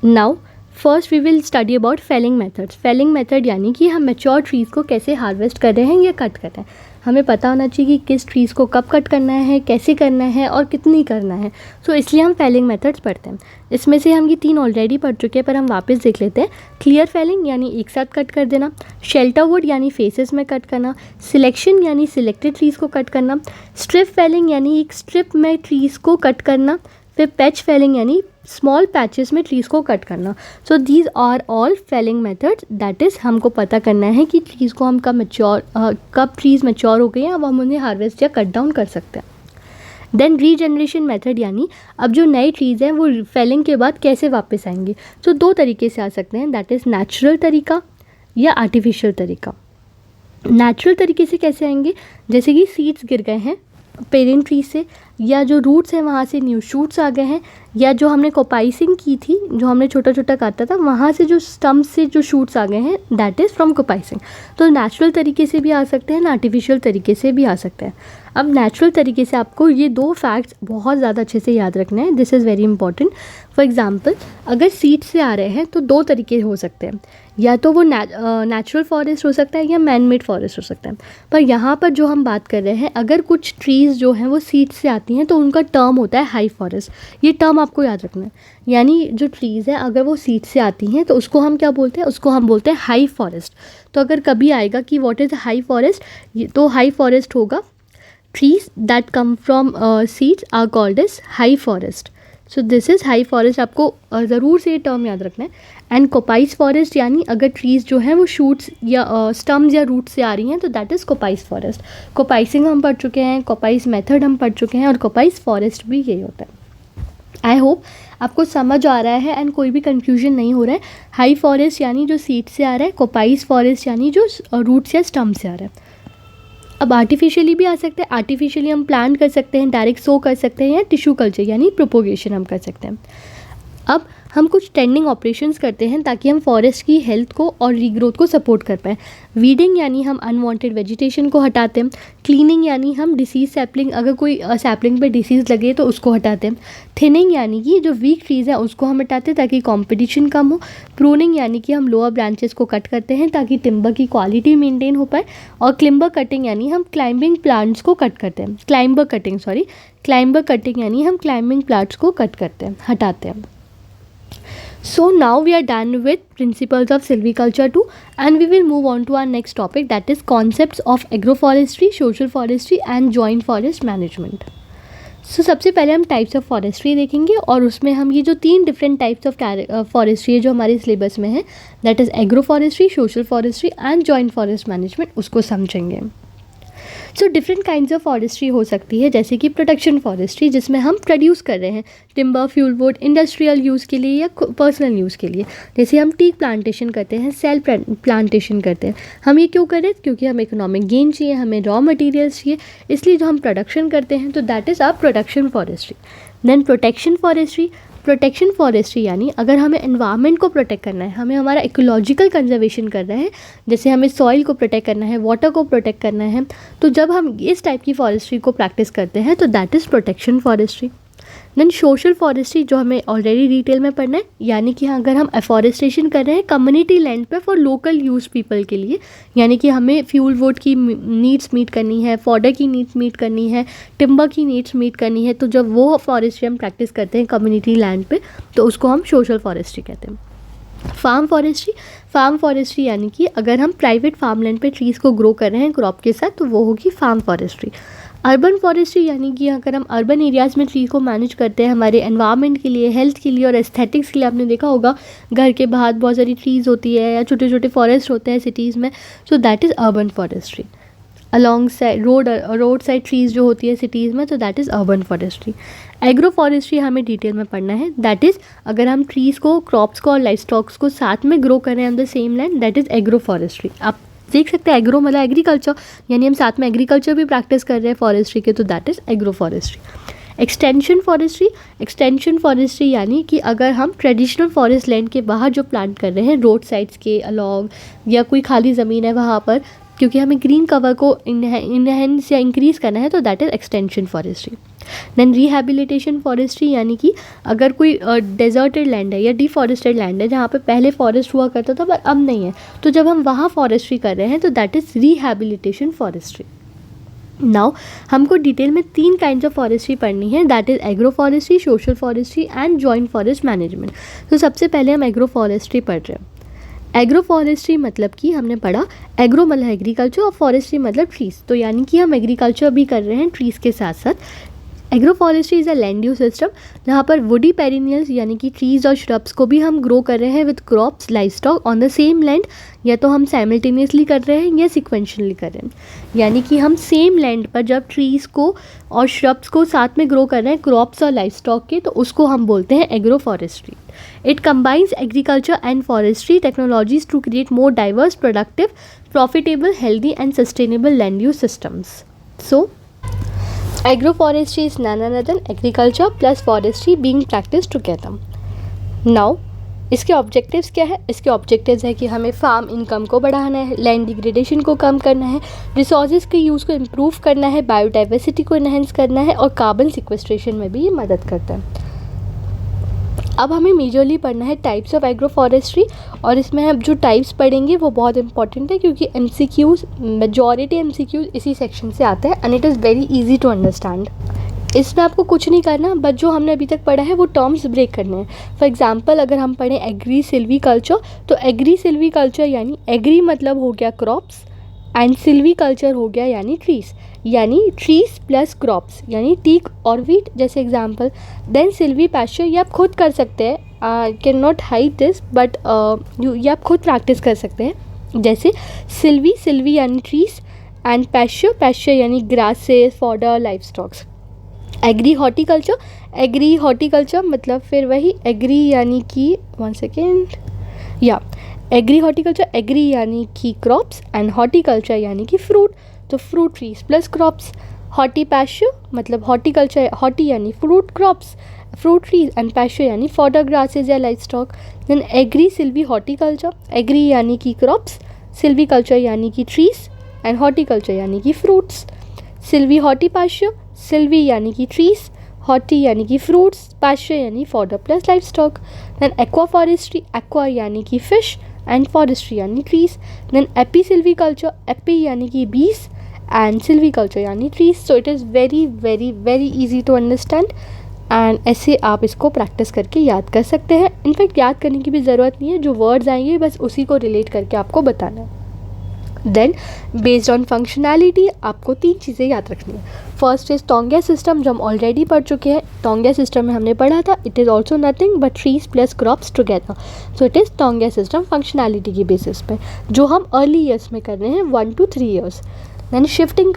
Now first we will study about felling methods. Felling method यानी कि हम मैच्योर ट्रीज़ को कैसे हार्वेस्ट कर रहे हैं या कट कर रहे हैं. हमें पता होना चाहिए कि किस ट्रीज़ को कब कट करना है, कैसे करना है और कितनी करना है. सो इसलिए हम फेलिंग मेथड्स पढ़ते हैं. इसमें से हम ये 3 ऑलरेडी पढ़ चुके हैं, पर हम वापस देख लेते हैं. क्लियर फेलिंग यानी एक साथ कट कर देना, शेल्टर वुड यानी फेसेस में कट करना, सिलेक्शन यानी सिलेक्टेड ट्रीज़ को कट करना, स्ट्रिप फेलिंग यानी एक स्ट्रिप में ट्रीज़ को कट करना, फिर पैच फेलिंग यानी स्मॉल पैचेस में ट्रीज़ को कट करना. So these are all felling methods. That is हमको पता करना है कि ट्रीज़ को हम कब ट्रीज़ मैच्योर हो गए हैं, अब हम उन्हें हार्वेस्ट या कट डाउन कर सकते हैं. देन रीजनरेशन मेथड यानी अब जो नए ट्रीज़ हैं वो फेलिंग के बाद कैसे वापस आएंगे. सो 2 तरीके से आ सकते हैं, दैट इज़ नेचुरल तरीका या आर्टिफिशियल तरीका. नेचुरल तरीके से कैसे आएंगे, जैसे कि सीड्स गिर गए हैं पेरेंट ट्री से, या जो रूट्स हैं वहाँ से न्यू शूट्स आ गए हैं, या जो हमने कोपाइसिंग की थी, जो हमने छोटा छोटा काटा था, वहाँ से जो स्टम्प से जो शूट्स आ गए हैं, दैट इज़ फ्रॉम कोपाइसिंग। तो नेचुरल तरीके से भी आ सकते हैं, आर्टिफिशियल तरीके से भी आ सकते हैं। अब नेचुरल तरीके से आपको ये 2 फैक्ट्स बहुत ज़्यादा अच्छे से याद रखना है, this is very important. For example, अगर सीड से आ रहे हैं तो 2 तरीके हो सकते हैं, या तो वो नेचुरल फॉरेस्ट हो सकता है या मैन मेड फॉरेस्ट हो सकता है। पर यहाँ पर जो हम बात कर रहे हैं, अगर कुछ ट्रीज़ जो हैं वो सीड से आती हैं तो उनका टर्म होता है हाई फॉरेस्ट। ये टर्म आपको याद रखना है। यानी जो ट्रीज़ हैं अगर वो सीड से आती हैं तो उसको हम क्या बोलते हैं, उसको हम बोलते हैं हाई फॉरेस्ट। तो अगर कभी आएगा कि व्हाट इज़ हाई फॉरेस्ट, तो हाई फॉरेस्ट होगा trees that come from seeds are called as high forest. So this is high forest, आपको ज़रूर से ये टर्म याद रखना है। एंड कोपाइस फॉरेस्ट यानी अगर ट्रीज़ जो हैं वो शूट्स या स्टम्स या रूट से आ रही हैं तो दैट इज़ कोपाइस फॉरेस्ट। कोपाइसिंग हम पढ़ चुके हैं, कोपाइस मेथड हम पढ़ चुके हैं, और कोपाइस फॉरेस्ट भी यही होता है। आई होप आपको समझ आ रहा है एंड कोई भी कन्फ्यूजन नहीं हो रहा है। हाई फॉरेस्ट यानी जो सीड से आ रहा है, कोपाइस फॉरेस्ट यानी जो रूट्स या स्टम्प से आ रहा है। अब आर्टिफिशियली भी आ सकते हैं, आर्टिफिशियली हम प्लांट कर सकते हैं, डायरेक्ट सो कर सकते हैं, या टिश्यू कल्चर यानी प्रोपोगेशन हम कर सकते हैं। अब हम कुछ टेंडिंग ऑपरेशंस करते हैं ताकि हम फॉरेस्ट की हेल्थ को और रीग्रोथ को सपोर्ट कर पाएँ। वीडिंग यानी हम अनवांटेड वेजिटेशन को हटाते हैं। क्लीनिंग यानी हम डिसीज सैपलिंग, अगर कोई सैपलिंग पे डिसीज़ लगे तो उसको हटाते हैं। थिनिंग यानी कि जो वीक ट्रीज़ हैं उसको हम हटाते हैं ताकि कंपटीशन कम हो। प्रूनिंग यानी कि हम लोअर ब्रांचेस को कट करते हैं ताकि टिम्बर की क्वालिटी मेंटेन हो पाए। और क्लिम्बर कटिंग यानी हम क्लाइंबिंग प्लांट्स को कट करते हैं। क्लाइंबर कटिंग यानी हम क्लाइंबिंग प्लांट्स को कट करते हैं, हटाते हैं। So now we are done with principles of silviculture 2, and we will move on to our next topic, that is concepts of agroforestry, social forestry and joint forest management. So सबसे पहले हम types of forestry देखेंगे और उसमें हम ये जो 3 different types of forestry है जो हमारे सिलेबस में है, that is agro forestry, social forestry and joint forest management, उसको समझेंगे। So different kinds of forestry हो सकती है, जैसे कि प्रोटेक्शन फॉरेस्ट्री जिसमें हम प्रोड्यूस कर रहे हैं timber, fuel wood, industrial use के लिए या पर्सनल यूज़ के लिए। जैसे हम टीक प्लांटेशन करते हैं, सेल प्लांटेशन करते हैं। हम ये क्यों करें? क्योंकि हमें इकोनॉमिक गेन चाहिए, हमें रॉ मटेरियल्स चाहिए, इसलिए जो हम प्रोडक्शन करते हैं तो that is our production forestry. Then protection forestry यानी अगर हमें एनवायरनमेंट को प्रोटेक्ट करना है, हमें हमारा इकोलॉजिकल कंजर्वेशन करना है, जैसे हमें सॉइल को प्रोटेक्ट करना है, वाटर को प्रोटेक्ट करना है, तो जब हम इस टाइप की फॉरेस्ट्री को प्रैक्टिस करते हैं तो that is protection forestry. Then social forestry जो हमें ऑलरेडी डिटेल में पढ़ना है, यानी कि अगर हम एफॉरेस्टेशन कर रहे हैं कम्युनिटी लैंड पे फॉर लोकल यूज़ पीपल के लिए, यानी कि हमें फ्यूल वुड की नीड्स मीट करनी है, फॉडर की नीड्स मीट करनी है, टिम्बर की नीड्स मीट करनी है, तो जब वो फॉरेस्ट्री हम प्रैक्टिस करते हैं कम्युनिटी लैंड पे तो उसको हम सोशल फॉरेस्ट्री कहते हैं। फार्म फॉरेस्ट्री यानी कि अगर हम प्राइवेट फार्म लैंड पे ट्रीज़ को ग्रो कर रहे हैं क्रॉप के साथ तो वो होगी फार्म फॉरेस्ट्री। अर्बन फॉरेस्ट्री यानी कि अगर हम अर्बन एरियाज़ में ट्री को मैनेज करते हैं हमारे एनवायरनमेंट के लिए, हेल्थ के लिए और एस्थेटिक्स के लिए। आपने देखा होगा घर के बाहर बहुत सारी ट्रीज़ होती है या छोटे छोटे फॉरेस्ट होते हैं सिटीज़ में, so that is urban forestry. Along side road side trees जो होती है सिटीज़ में, तो that is urban forestry. Agro forestry हमें डिटेल में पढ़ना है, दैट इज़ अगर हम ट्रीज़ को, क्रॉप्स को और लाइफ स्टॉक्स को साथ में ग्रो कर रहे हैं on the same land, that is agro forestry. आप देख सकते हैं एग्रो मतलब एग्रीकल्चर, यानी हम साथ में एग्रीकल्चर भी प्रैक्टिस कर रहे हैं फॉरेस्ट्री के, तो that is agro forestry. Extension forestry यानी कि अगर हम ट्रेडिशनल फॉरेस्ट लैंड के बाहर जो प्लांट कर रहे हैं रोड साइड्स के अलॉन्ग, या कोई खाली ज़मीन है वहाँ पर, क्योंकि हमें ग्रीन कवर को इनहेंस या इंक्रीज़ करना है, तो that is extension forestry. Then rehabilitation forestry यानी कि अगर कोई डेजर्टेड लैंड है या डिफॉरेस्टेड लैंड है जहाँ पे पहले फॉरेस्ट हुआ करता था पर अब नहीं है, तो जब हम वहाँ फॉरेस्ट्री कर रहे हैं तो that is rehabilitation forestry. Now हमको डिटेल में 3 काइंड्स ऑफ फॉरेस्ट्री पढ़नी है, that is agro forestry, social forestry and joint forest management. तो सबसे पहले हम एग्रो फॉरेस्ट्री पढ़ रहे हैं। एग्रो फॉरेस्ट्री मतलब कि हमने पढ़ा एग्रो मतलब एग्रीकल्चर और फॉरेस्ट्री मतलब ट्रीज़, तो यानी कि हम एग्रीकल्चर भी कर रहे हैं ट्रीज़ के साथ साथ। Agro forestry is a land use system जहाँ पर वुडी पेरिनियल्स यानी कि ट्रीज़ और श्रब्स को भी हम ग्रो कर रहे हैं with crops, life stock on the same land, या तो हम साइमल्टेनियसली कर रहे हैं या सिक्वेंशली कर रहे हैं। यानी कि हम सेम लैंड पर जब ट्रीज़ को और श्रब्स को साथ में ग्रो कर रहे हैं क्रॉप्स और लाइफ स्टॉक के, तो उसको हम बोलते हैं agro forestry. It combines agriculture and forestry technologies to create more diverse, productive, profitable, healthy and sustainable land use systems. So, Agroforestry is none other than agriculture plus forestry being practiced together. Now इसके objectives क्या है? इसके objectives है कि हमें farm income को बढ़ाना है, लैंड डिग्रेडेशन को कम करना है, रिसोर्सेज के यूज़ को इम्प्रूव करना है, बायोडाइवर्सिटी को इन्हेंस करना है और कार्बन सिक्वेस्ट्रेशन में भी ये मदद करता है। अब हमें मेजरली पढ़ना है टाइप्स ऑफ एग्रो फॉरेस्ट्री, और इसमें हम जो टाइप्स पढ़ेंगे वो बहुत इंपॉर्टेंट है क्योंकि MCQs, मेजॉरिटी MCQs इसी सेक्शन से आते हैं and it is very easy to understand. इसमें आपको कुछ नहीं करना, बट जो हमने अभी तक पढ़ा है वो टर्म्स ब्रेक करने हैं। फॉर एग्जांपल अगर हम पढ़ें एग्री सिल्वी कल्चर, तो एग्री सिल्वी कल्चर यानी एग्री मतलब हो गया क्रॉप्स एंड सिल्वी कल्चर हो गया यानी ट्रीज़, यानी ट्रीज प्लस क्रॉप्स यानी टीक और वीट जैसे एग्जांपल। देन सिल्वी पैस्चर, ये आप खुद कर सकते हैं, can not hide this but ये आप खुद प्रैक्टिस कर सकते हैं। जैसे सिल्वी यानी ट्रीज एंड पैस्चर यानी grasses, fodder, life stocks. Agri horticulture मतलब फिर वही एग्री यानी कि एग्री हॉर्टिकल्चर, एग्री यानी कि क्रॉप्स एंड हॉर्टिकल्चर यानी कि फ्रूट, तो fruit trees plus crops. Horti pasture मतलब हॉर्टिकल्चर, हॉर्टी यानी fruit crops, fruit trees and pasture यानी फॉडर ग्रासेस या life stock. Then agri silvi horticulture, agri यानी कि क्रॉप्स, सिल्वी कल्चर यानी कि ट्रीज एंड हॉर्टिकल्चर यानी कि fruits. Silvi horti pasture, silvi यानी कि ट्रीज, हॉर्टी यानी कि फ्रूट्स, पैश्यो यानी fodder plus life stock. Then aqua forestry, aqua यानी कि फिश एंड फॉरेस्ट्री यानी trees. Then api silvi culture, api यानी कि बीज एंड सिल्वी कल्चर यानी trees. So it is very very very easy to understand and ऐसे आप इसको practice करके याद कर सकते हैं। इनफैक्ट याद करने की भी ज़रूरत नहीं है, जो वर्ड्स आएंगे बस उसी को रिलेट करके आपको बताना है। देन बेस्ड ऑन फंक्शनैलिटी आपको 3 चीज़ें याद रखनी है। फर्स्ट इज़ टोंगिया सिस्टम, जो हम ऑलरेडी पढ़ चुके हैं। टोंगिया सिस्टम में हमने पढ़ा था it is also nothing but trees plus crops together, so it is taungya system functionality की बेसिस पे, जो हम अर्ली ईयर्स में कर रहे हैं 1 to 3 years. Then shifting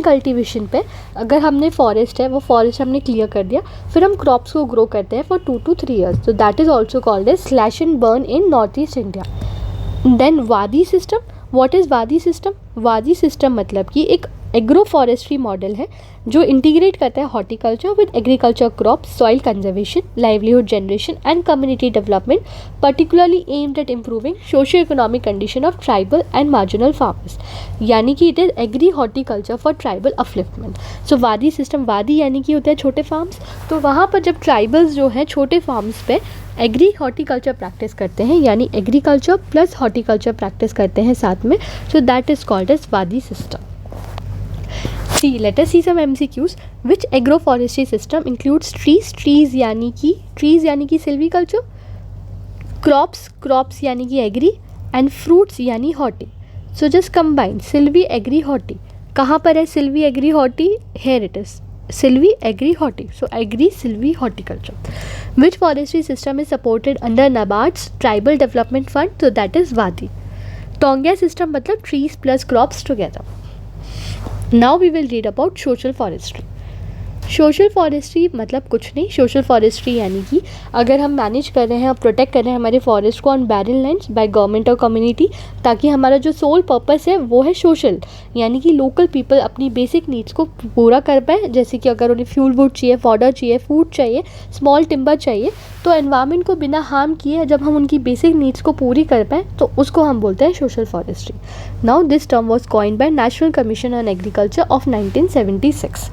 cultivation पे अगर हमने फॉरेस्ट है वो फॉरेस्ट हमने क्लियर कर दिया, फिर हम क्रॉप्स को ग्रो करते हैं फॉर 2 to 3 ईयर्स, तो that is also called as slash and burn in north east India. Then wadi system, what is wadi system? Wadi system मतलब कि एक एग्रो फॉरेस्ट्री मॉडल है जो इंटीग्रेट करता है horticulture with agriculture, crops, soil conservation, livelihood generation and community development, particularly aimed at improving socio economic condition of tribal and marginal farmers, यानी कि it is agri horticulture for tribal upliftment. So wadi system, वादी यानी कि होते हैं छोटे farms, तो वहाँ पर जब ट्राइबल्स जो हैं छोटे फार्म्स पे एग्री हॉर्टिकल्चर प्रैक्टिस करते हैं, यानी एग्रीकल्चर प्लस हॉर्टिकल्चर प्रैक्टिस करते हैं साथ में, so that is called as wadi system. Let us see some MCQs. Which agroforestry system includes trees? Trees यानी कि silviculture, crops यानी कि agri and fruits यानी horti. So just combine silvi, agri, horti. कहाँ पर है silvi, agri, horti? Here it is. Silvi, agri, horti. So agri, silvi, horticulture. Which forestry system is supported under NABARD's Tribal Development Fund? So that is Wadi. Tongya system मतलब trees plus crops together. Now we will read about social forestry. Social forestry मतलब कुछ नहीं, social forestry यानी कि अगर हम manage कर रहे हैं और प्रोटेक्ट कर रहे हैं हमारे फॉरेस्ट को on barren lands by government और कम्युनिटी, ताकि हमारा जो सोल पर्पस है वो है सोशल, यानी कि लोकल पीपल अपनी बेसिक नीड्स को पूरा कर पाए, जैसे कि अगर उन्हें फ्यूल वुड चाहिए, फॉडर चाहिए, फूड चाहिए, स्मॉल टिम्बर चाहिए, तो एनवायरनमेंट को बिना हार्म किए जब हम उनकी बेसिक नीड्स को पूरी कर पाएँ तो उसको हम बोलते हैं social forestry. Now this term was coined bye national commission on agriculture of 1976।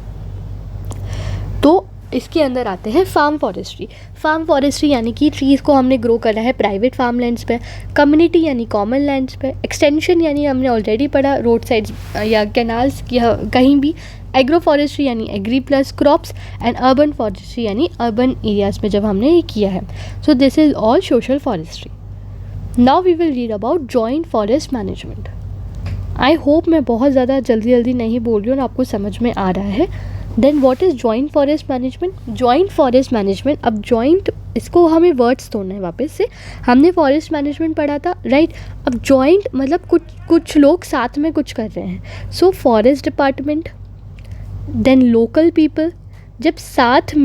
तो इसके अंदर आते हैं फार्म फॉरेस्ट्री। फार्म फॉरेस्ट्री यानी कि ट्रीज़ को हमने ग्रो करा है प्राइवेट फार्म लैंड्स पे, कम्युनिटी यानी कॉमन लैंड्स पे, एक्सटेंशन यानी हमने ऑलरेडी पढ़ा रोड साइड्स या कैनाल्स या कहीं भी, एग्रो फॉरेस्ट्री यानी agri plus crops, and urban forestry यानी अर्बन एरियाज़ में जब हमने ये किया है। So this is all social forestry. Now we will read about joint forest management. I hope मैं बहुत ज़्यादा जल्दी नहीं बोल रही हूँ और आपको समझ में आ रहा है। Then what is joint forest management? Joint forest management, अब जॉइंट इसको हमें वर्ड्स तोड़ना है वापस से, हमने फॉरेस्ट मैनेजमेंट पढ़ा था राइट। अब जॉइंट मतलब कुछ लोग साथ में कुछ कर रहे हैं, so forest department then local people जब साथ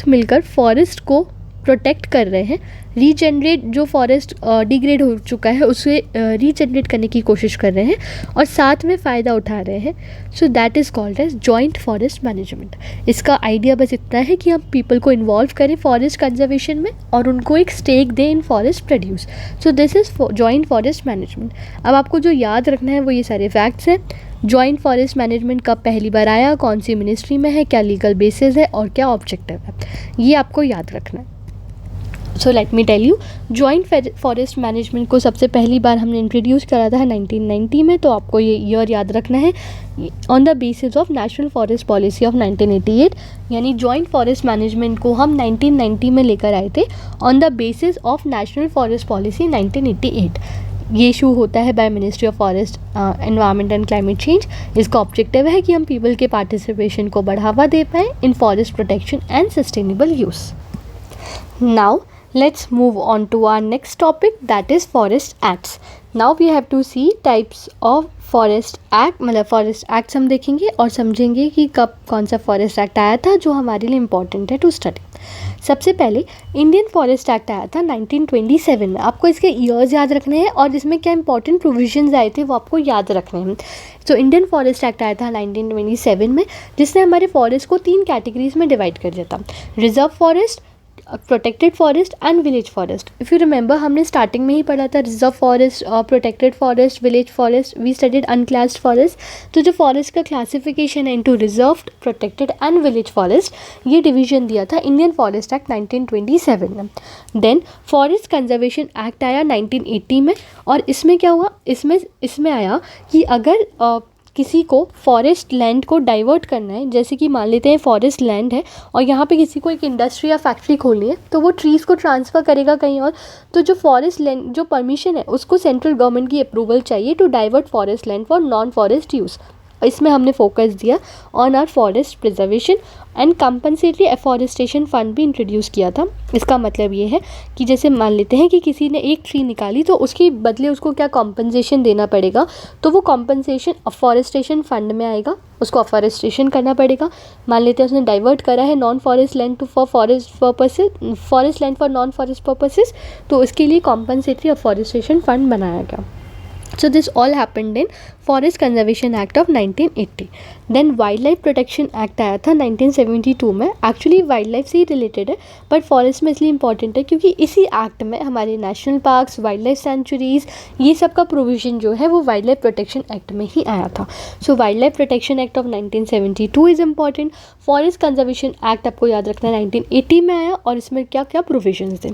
मिलकर फॉरेस्ट को प्रोटेक्ट कर रहे हैं, रीजनरेट जो फॉरेस्ट डिग्रेड हो चुका है उसे रीजनरेट करने की कोशिश कर रहे हैं और साथ में फ़ायदा उठा रहे हैं. So that is called as joint forest management. इसका आइडिया बस इतना है कि हम पीपल को इन्वॉल्व करें फॉरेस्ट कंजर्वेशन में और उनको एक स्टेक दें इन forest produce. So this is joint forest management. अब आपको जो याद रखना है वो ये सारे फैक्ट्स हैं. जॉइंट फॉरेस्ट मैनेजमेंट कब पहली बार आया, कौन सी मिनिस्ट्री में है, क्या लीगल बेसिस है और क्या ऑब्जेक्टिव है, ये आपको याद रखना है. So let me tell you, joint forest management को सबसे पहली बार हमने इंट्रोड्यूस करा था 1990 में. तो आपको ये ईयर याद रखना है. On the basis of national forest policy of 1988, यानी जॉइंट फॉरेस्ट मैनेजमेंट को हम 1990 में लेकर आए थे on the basis of national forest policy 1988. ये इशू होता है by ministry of forest environment and climate change. इसका ऑब्जेक्टिव है कि हम पीपल के पार्टिसिपेशन को बढ़ावा दे पाएँ इन forest protection and sustainable use. Now let's move on to our next topic, that is forest acts. Now we have to see types of forest act. मतलब forest acts हम देखेंगे और समझेंगे कि कब कौन सा forest act आया था जो हमारे लिए important है to study. सबसे पहले इंडियन फॉरेस्ट एक्ट आया था 1927 में. आपको इसके ईयर्स याद रखने हैं और इसमें क्या इंपॉर्टेंट प्रोविजंस आए थे वो आपको याद रखने हैं. तो इंडियन फॉरेस्ट एक्ट आया था 1927 में, जिसने हमारे फॉरेस्ट को 3 कैटेगरीज में डिवाइड कर दिया था. Reserve forest, protected forest and village forest. If you remember हमने स्टार्टिंग में ही पढ़ा था reserve forest, protected forest, village forest. We studied unclassed forest. तो जो फॉरेस्ट का क्लासिफिकेशन है into reserved, protected and village forest, ये डिवीजन दिया था इंडियन फॉरेस्ट एक्ट 1927 में. देन फॉरेस्ट कंजर्वेशन एक्ट आया 1980 में. और इसमें क्या हुआ, इसमें आया कि अगर किसी को फॉरेस्ट लैंड को डाइवर्ट करना है, जैसे कि मान लेते हैं फॉरेस्ट लैंड है और यहाँ पे किसी को एक इंडस्ट्री या फैक्ट्री खोलनी है, तो वो ट्रीज़ को ट्रांसफ़र करेगा कहीं और. तो जो फॉरेस्ट लैंड जो परमिशन है उसको सेंट्रल गवर्नमेंट की अप्रूवल चाहिए to divert forest land for non forest use. इसमें हमने फोकस दिया on our forest preservation and compensatory afforestation fund भी इंट्रोड्यूस किया था. इसका मतलब ये है कि जैसे मान लेते हैं कि किसी ने एक ट्री निकाली तो उसके बदले उसको क्या कॉम्पनसेशन देना पड़ेगा, तो वो कॉम्पनसेशन अफॉरेस्टेशन फ़ंड में आएगा, उसको अफॉरेस्टेशन करना पड़ेगा. मान लेते हैं उसने डाइवर्ट करा है non forest land to for forest purposes, forest land for non forest purposes, तो उसके लिए कॉम्पनसेटरी अफॉरेस्टेशन फ़ंड बनाया गया. So this all happened in Forest Conservation Act of 1980. Then Wildlife Protection Act आया था 1972 में. एक्चुअली वाइल्ड लाइफ से ही related है बट फॉरेस्ट में इसलिए इंपॉर्टेंट है क्योंकि इसी एक्ट में हमारे national parks, wild life centuries, ये सब का प्रोविज़न जो है वो वाइल्ड लाइफ प्रोटेक्शन एक्ट में ही आया था. So wildlife protection act of 1972 is important. Forest conservation act आपको याद रखना है 1980 में आया और इसमें क्या क्या प्रोविजंस थे.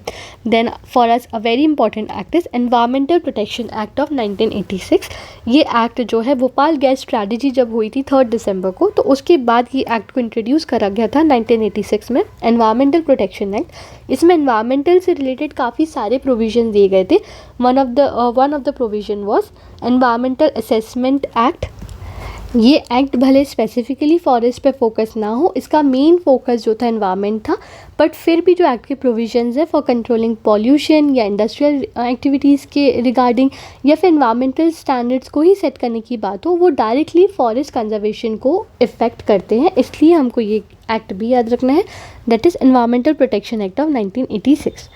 Then for us a very important act is environmental protection act of 1986. ये एक्ट जो है भोपाल गैस स्ट्रैटेजी जब हुई थी 3 दिसंबर को, तो उसके बाद ये एक्ट को इंट्रोड्यूस करा गया था 1986 में, एनवायरमेंटल प्रोटेक्शन एक्ट. इसमें एनवायरमेंटल से रिलेटेड काफ़ी सारे प्रोविजन दिए गए थे. One of the provision was environmental assessment act. ये एक्ट भले स्पेसिफिकली फॉरेस्ट पे फोकस ना हो, इसका मेन फोकस जो था एनवायरनमेंट था, बट फिर भी जो एक्ट के प्रोविजंस है फॉर कंट्रोलिंग पॉल्यूशन या इंडस्ट्रियल एक्टिविटीज़ के रिगार्डिंग या फिर एनवायरमेंटल स्टैंडर्ड्स को ही सेट करने की बात हो, वो डायरेक्टली फॉरेस्ट कंजर्वेशन को इफ़ेक्ट करते हैं. इसलिए हमको ये एक्ट भी याद रखना है, that is environmental protection act of 1986.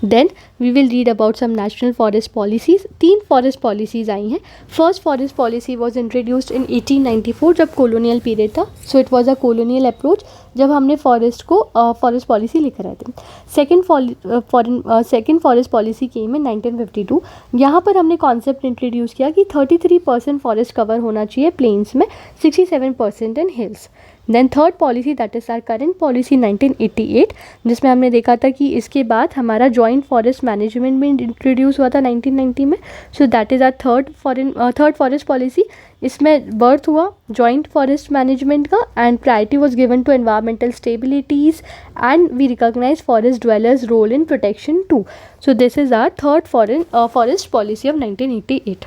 Then we will read about some national forest policies. 3 forest policies आई हैं. First forest policy was introduced in 1894 जब कॉलोनियल पीरियड था. So it was a colonial approach जब हमने forest को forest policy लेकर आए थे. Second forest policy came in 1952. यहाँ पर हमने कॉन्सेप्ट इंट्रोड्यूस किया कि 33% फॉरेस्ट कवर होना चाहिए प्लेन्स में, 67% in hills. Then third policy that is our current policy 1988, जिसमें हमने देखा था कि इसके बाद हमारा जॉइंट फॉरेस्ट मैनेजमेंट में इंट्रोड्यूस हुआ था 1990 में. So that is our third forest policy. इसमें बर्थ हुआ जॉइंट फॉरेस्ट मैनेजमेंट का and priority was given to environmental stabilities and we recognize forest dwellers role in protection too. So this is our third forest policy of 1988.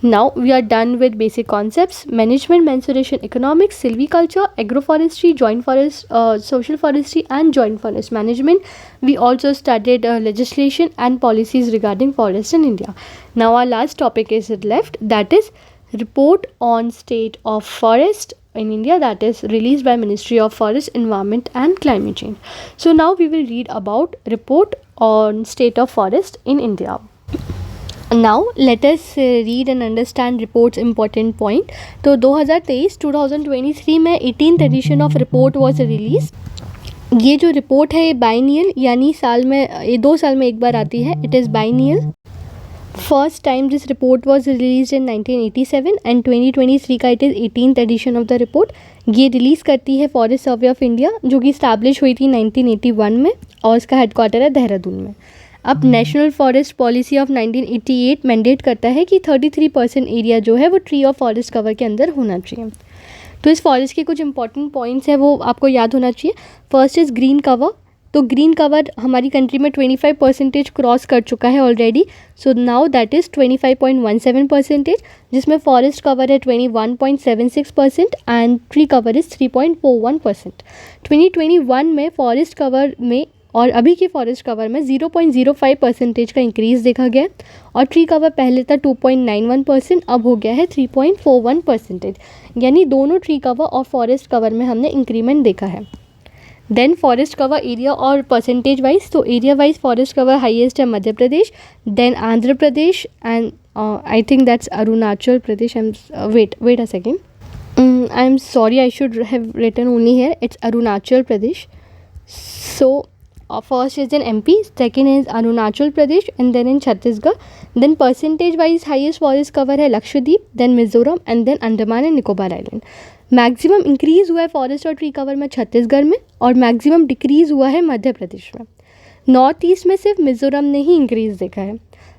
Now we are done with basic concepts: management, mensuration, economics, silviculture, agroforestry, joint forest, social forestry and joint forest management. We also studied legislation and policies regarding forest in India. Now our last topic is left, that is report on state of forest in India, that is released by Ministry of Forest, Environment and Climate Change. So now we will read about report on state of forest in India. Now let us read and understand report's important point. तो 2023 में 18th edition of report was released. ये जो report है ये biennial यानी साल में, ये 2 साल में एक बार आती है. It is biennial. First time this report was release in 1987 and 2023 का it is 18th edition of the report. ये रिलीज़ करती है फॉरेस्ट सर्वे ऑफ इंडिया, जो कि इस्टेब्लिश हुई थी 1981 में और इसका हेडक्वार्टर है देहरादून में. अब national forest policy of 1988 mandate करता है कि 33% एरिया जो है वो ट्री और फॉरेस्ट कवर के अंदर होना चाहिए. तो इस फॉरेस्ट के कुछ इंपॉर्टेंट पॉइंट्स हैं वो आपको याद होना चाहिए. First is green cover. तो ग्रीन कवर हमारी कंट्री में 25% क्रॉस कर चुका है already. So now that is 25.17%, जिसमें फॉरेस्ट कवर है 21.76% एंड ट्री कवर इज़ 3.41%. 2021 में फॉरेस्ट कवर में और अभी के फॉरेस्ट कवर में 0.05% का इंक्रीज़ देखा गया और ट्री कवर पहले था 2.91%, अब हो गया है 3.41%. यानी दोनों ट्री कवर और फॉरेस्ट कवर में हमने इंक्रीमेंट देखा है. देन फॉरेस्ट कवर एरिया और परसेंटेज वाइज. तो area wise forest cover highest है Madhya Pradesh, then Andhra Pradesh and I think that's Arunachal Pradesh. Wait a second, I am sorry, I should have written only here it's Arunachal Pradesh. So first is in MP, second is Arunachal Pradesh and then in Chhattisgarh. Then percentage wise highest forest cover है Lakshadweep, then Mizoram and then Andaman and Nicobar island. Maximum increase हुआ है forest और tree cover में छत्तीसगढ़ में और maximum decrease हुआ है मध्य प्रदेश में. नॉर्थ ईस्ट में सिर्फ मिज़ोरम ने ही इंक्रीज़ देखा है.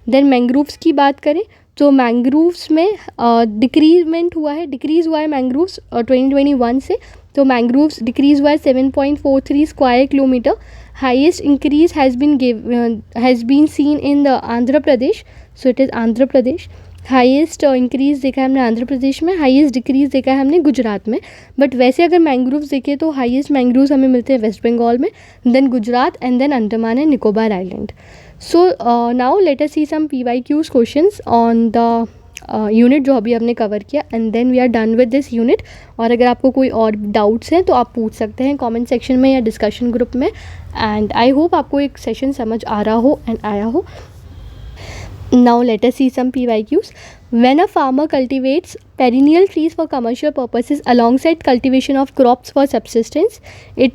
देन मैंग्रोव्स की बात करें तो मैंग्रोव्स में डिक्रीज़ हुआ है मैंग्रोव्स 2021 से. तो मैंग्रोव्स डिक्रीज़ हुआ है 7.43 square kilometre. Highest increase has been seen in the Andhra Pradesh. So it is Andhra Pradesh. Highest increase देखा है हमने आंध्र प्रदेश में, हाईएस्ट डिक्रीज़ देखा है हमने गुजरात में. बट वैसे अगर मैंग्रोव्स देखें तो हाईएस्ट मैंग्रोव्स हमें मिलते हैं वेस्ट बंगाल में, then Gujarat and then Andaman and Nicobar island. So now let us see some PYQs questions on the unit जो अभी हमने कवर किया and then we are done with this unit. और अगर आपको कोई और डाउट्स हैं तो आप पूछ सकते हैं कमेंट सेक्शन में या डिस्कशन ग्रुप में. एंड आई होप आपको एक सेशन समझ आ रहा हो एंड आया हो. Now let us see some PYQs. When a farmer cultivates perennial trees for commercial purposes alongside cultivation of crops for subsistence,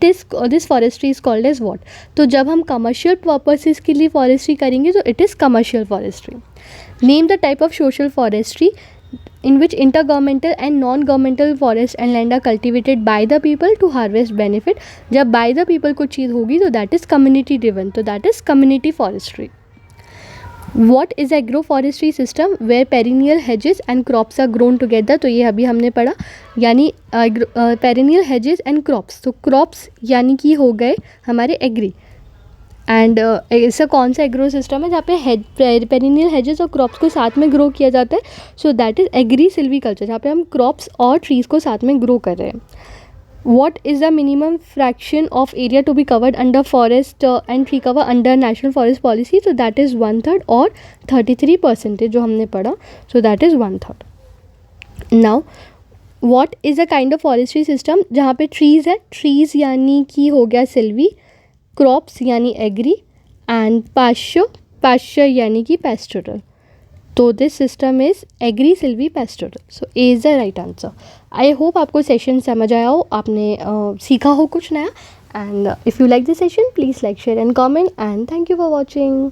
this forestry is called as what? तो जब हम commercial purposes के लिए forestry करेंगे तो it is commercial forestry. Name the type of social forestry in which intergovernmental and non-governmental forest and land are cultivated by the people to harvest benefit. जब by the people कुछ चीज़ होगी तो that is community driven, तो that is community forestry. What is agroforestry system where perennial hedges and crops are grown together? तो ये अभी हमने पढ़ा. यानी perennial hedges and crops. तो crops यानी कि हो गए हमारे एग्री. एंड ऐसा कौन सा एग्रो सिस्टम है जहाँ पे पेरिनियल हेजेस और क्रॉप्स को साथ में ग्रो किया जाता है? So that is agri silviculture, जहाँ पे हम क्रॉप्स और ट्रीज़ को साथ में ग्रो कर रहे हैं. What is the minimum fraction of area to be covered under forest and tree cover under national forest policy? So that is 1/3 और 33% जो हमने पढ़ा. So that is 1/3. Now what is a kind of forestry system जहाँ पे trees है, trees यानी कि हो गया सिल्वी, क्रॉप्स यानी एग्री एंड पाश्चर यानी कि पेस्टोरल. तो this system is agri silvi pastoral. So A is the right answer. I hope आपको सेशन समझ आया हो, आपने सीखा हो कुछ नया. And if you like this session please like share and comment and thank you for watching.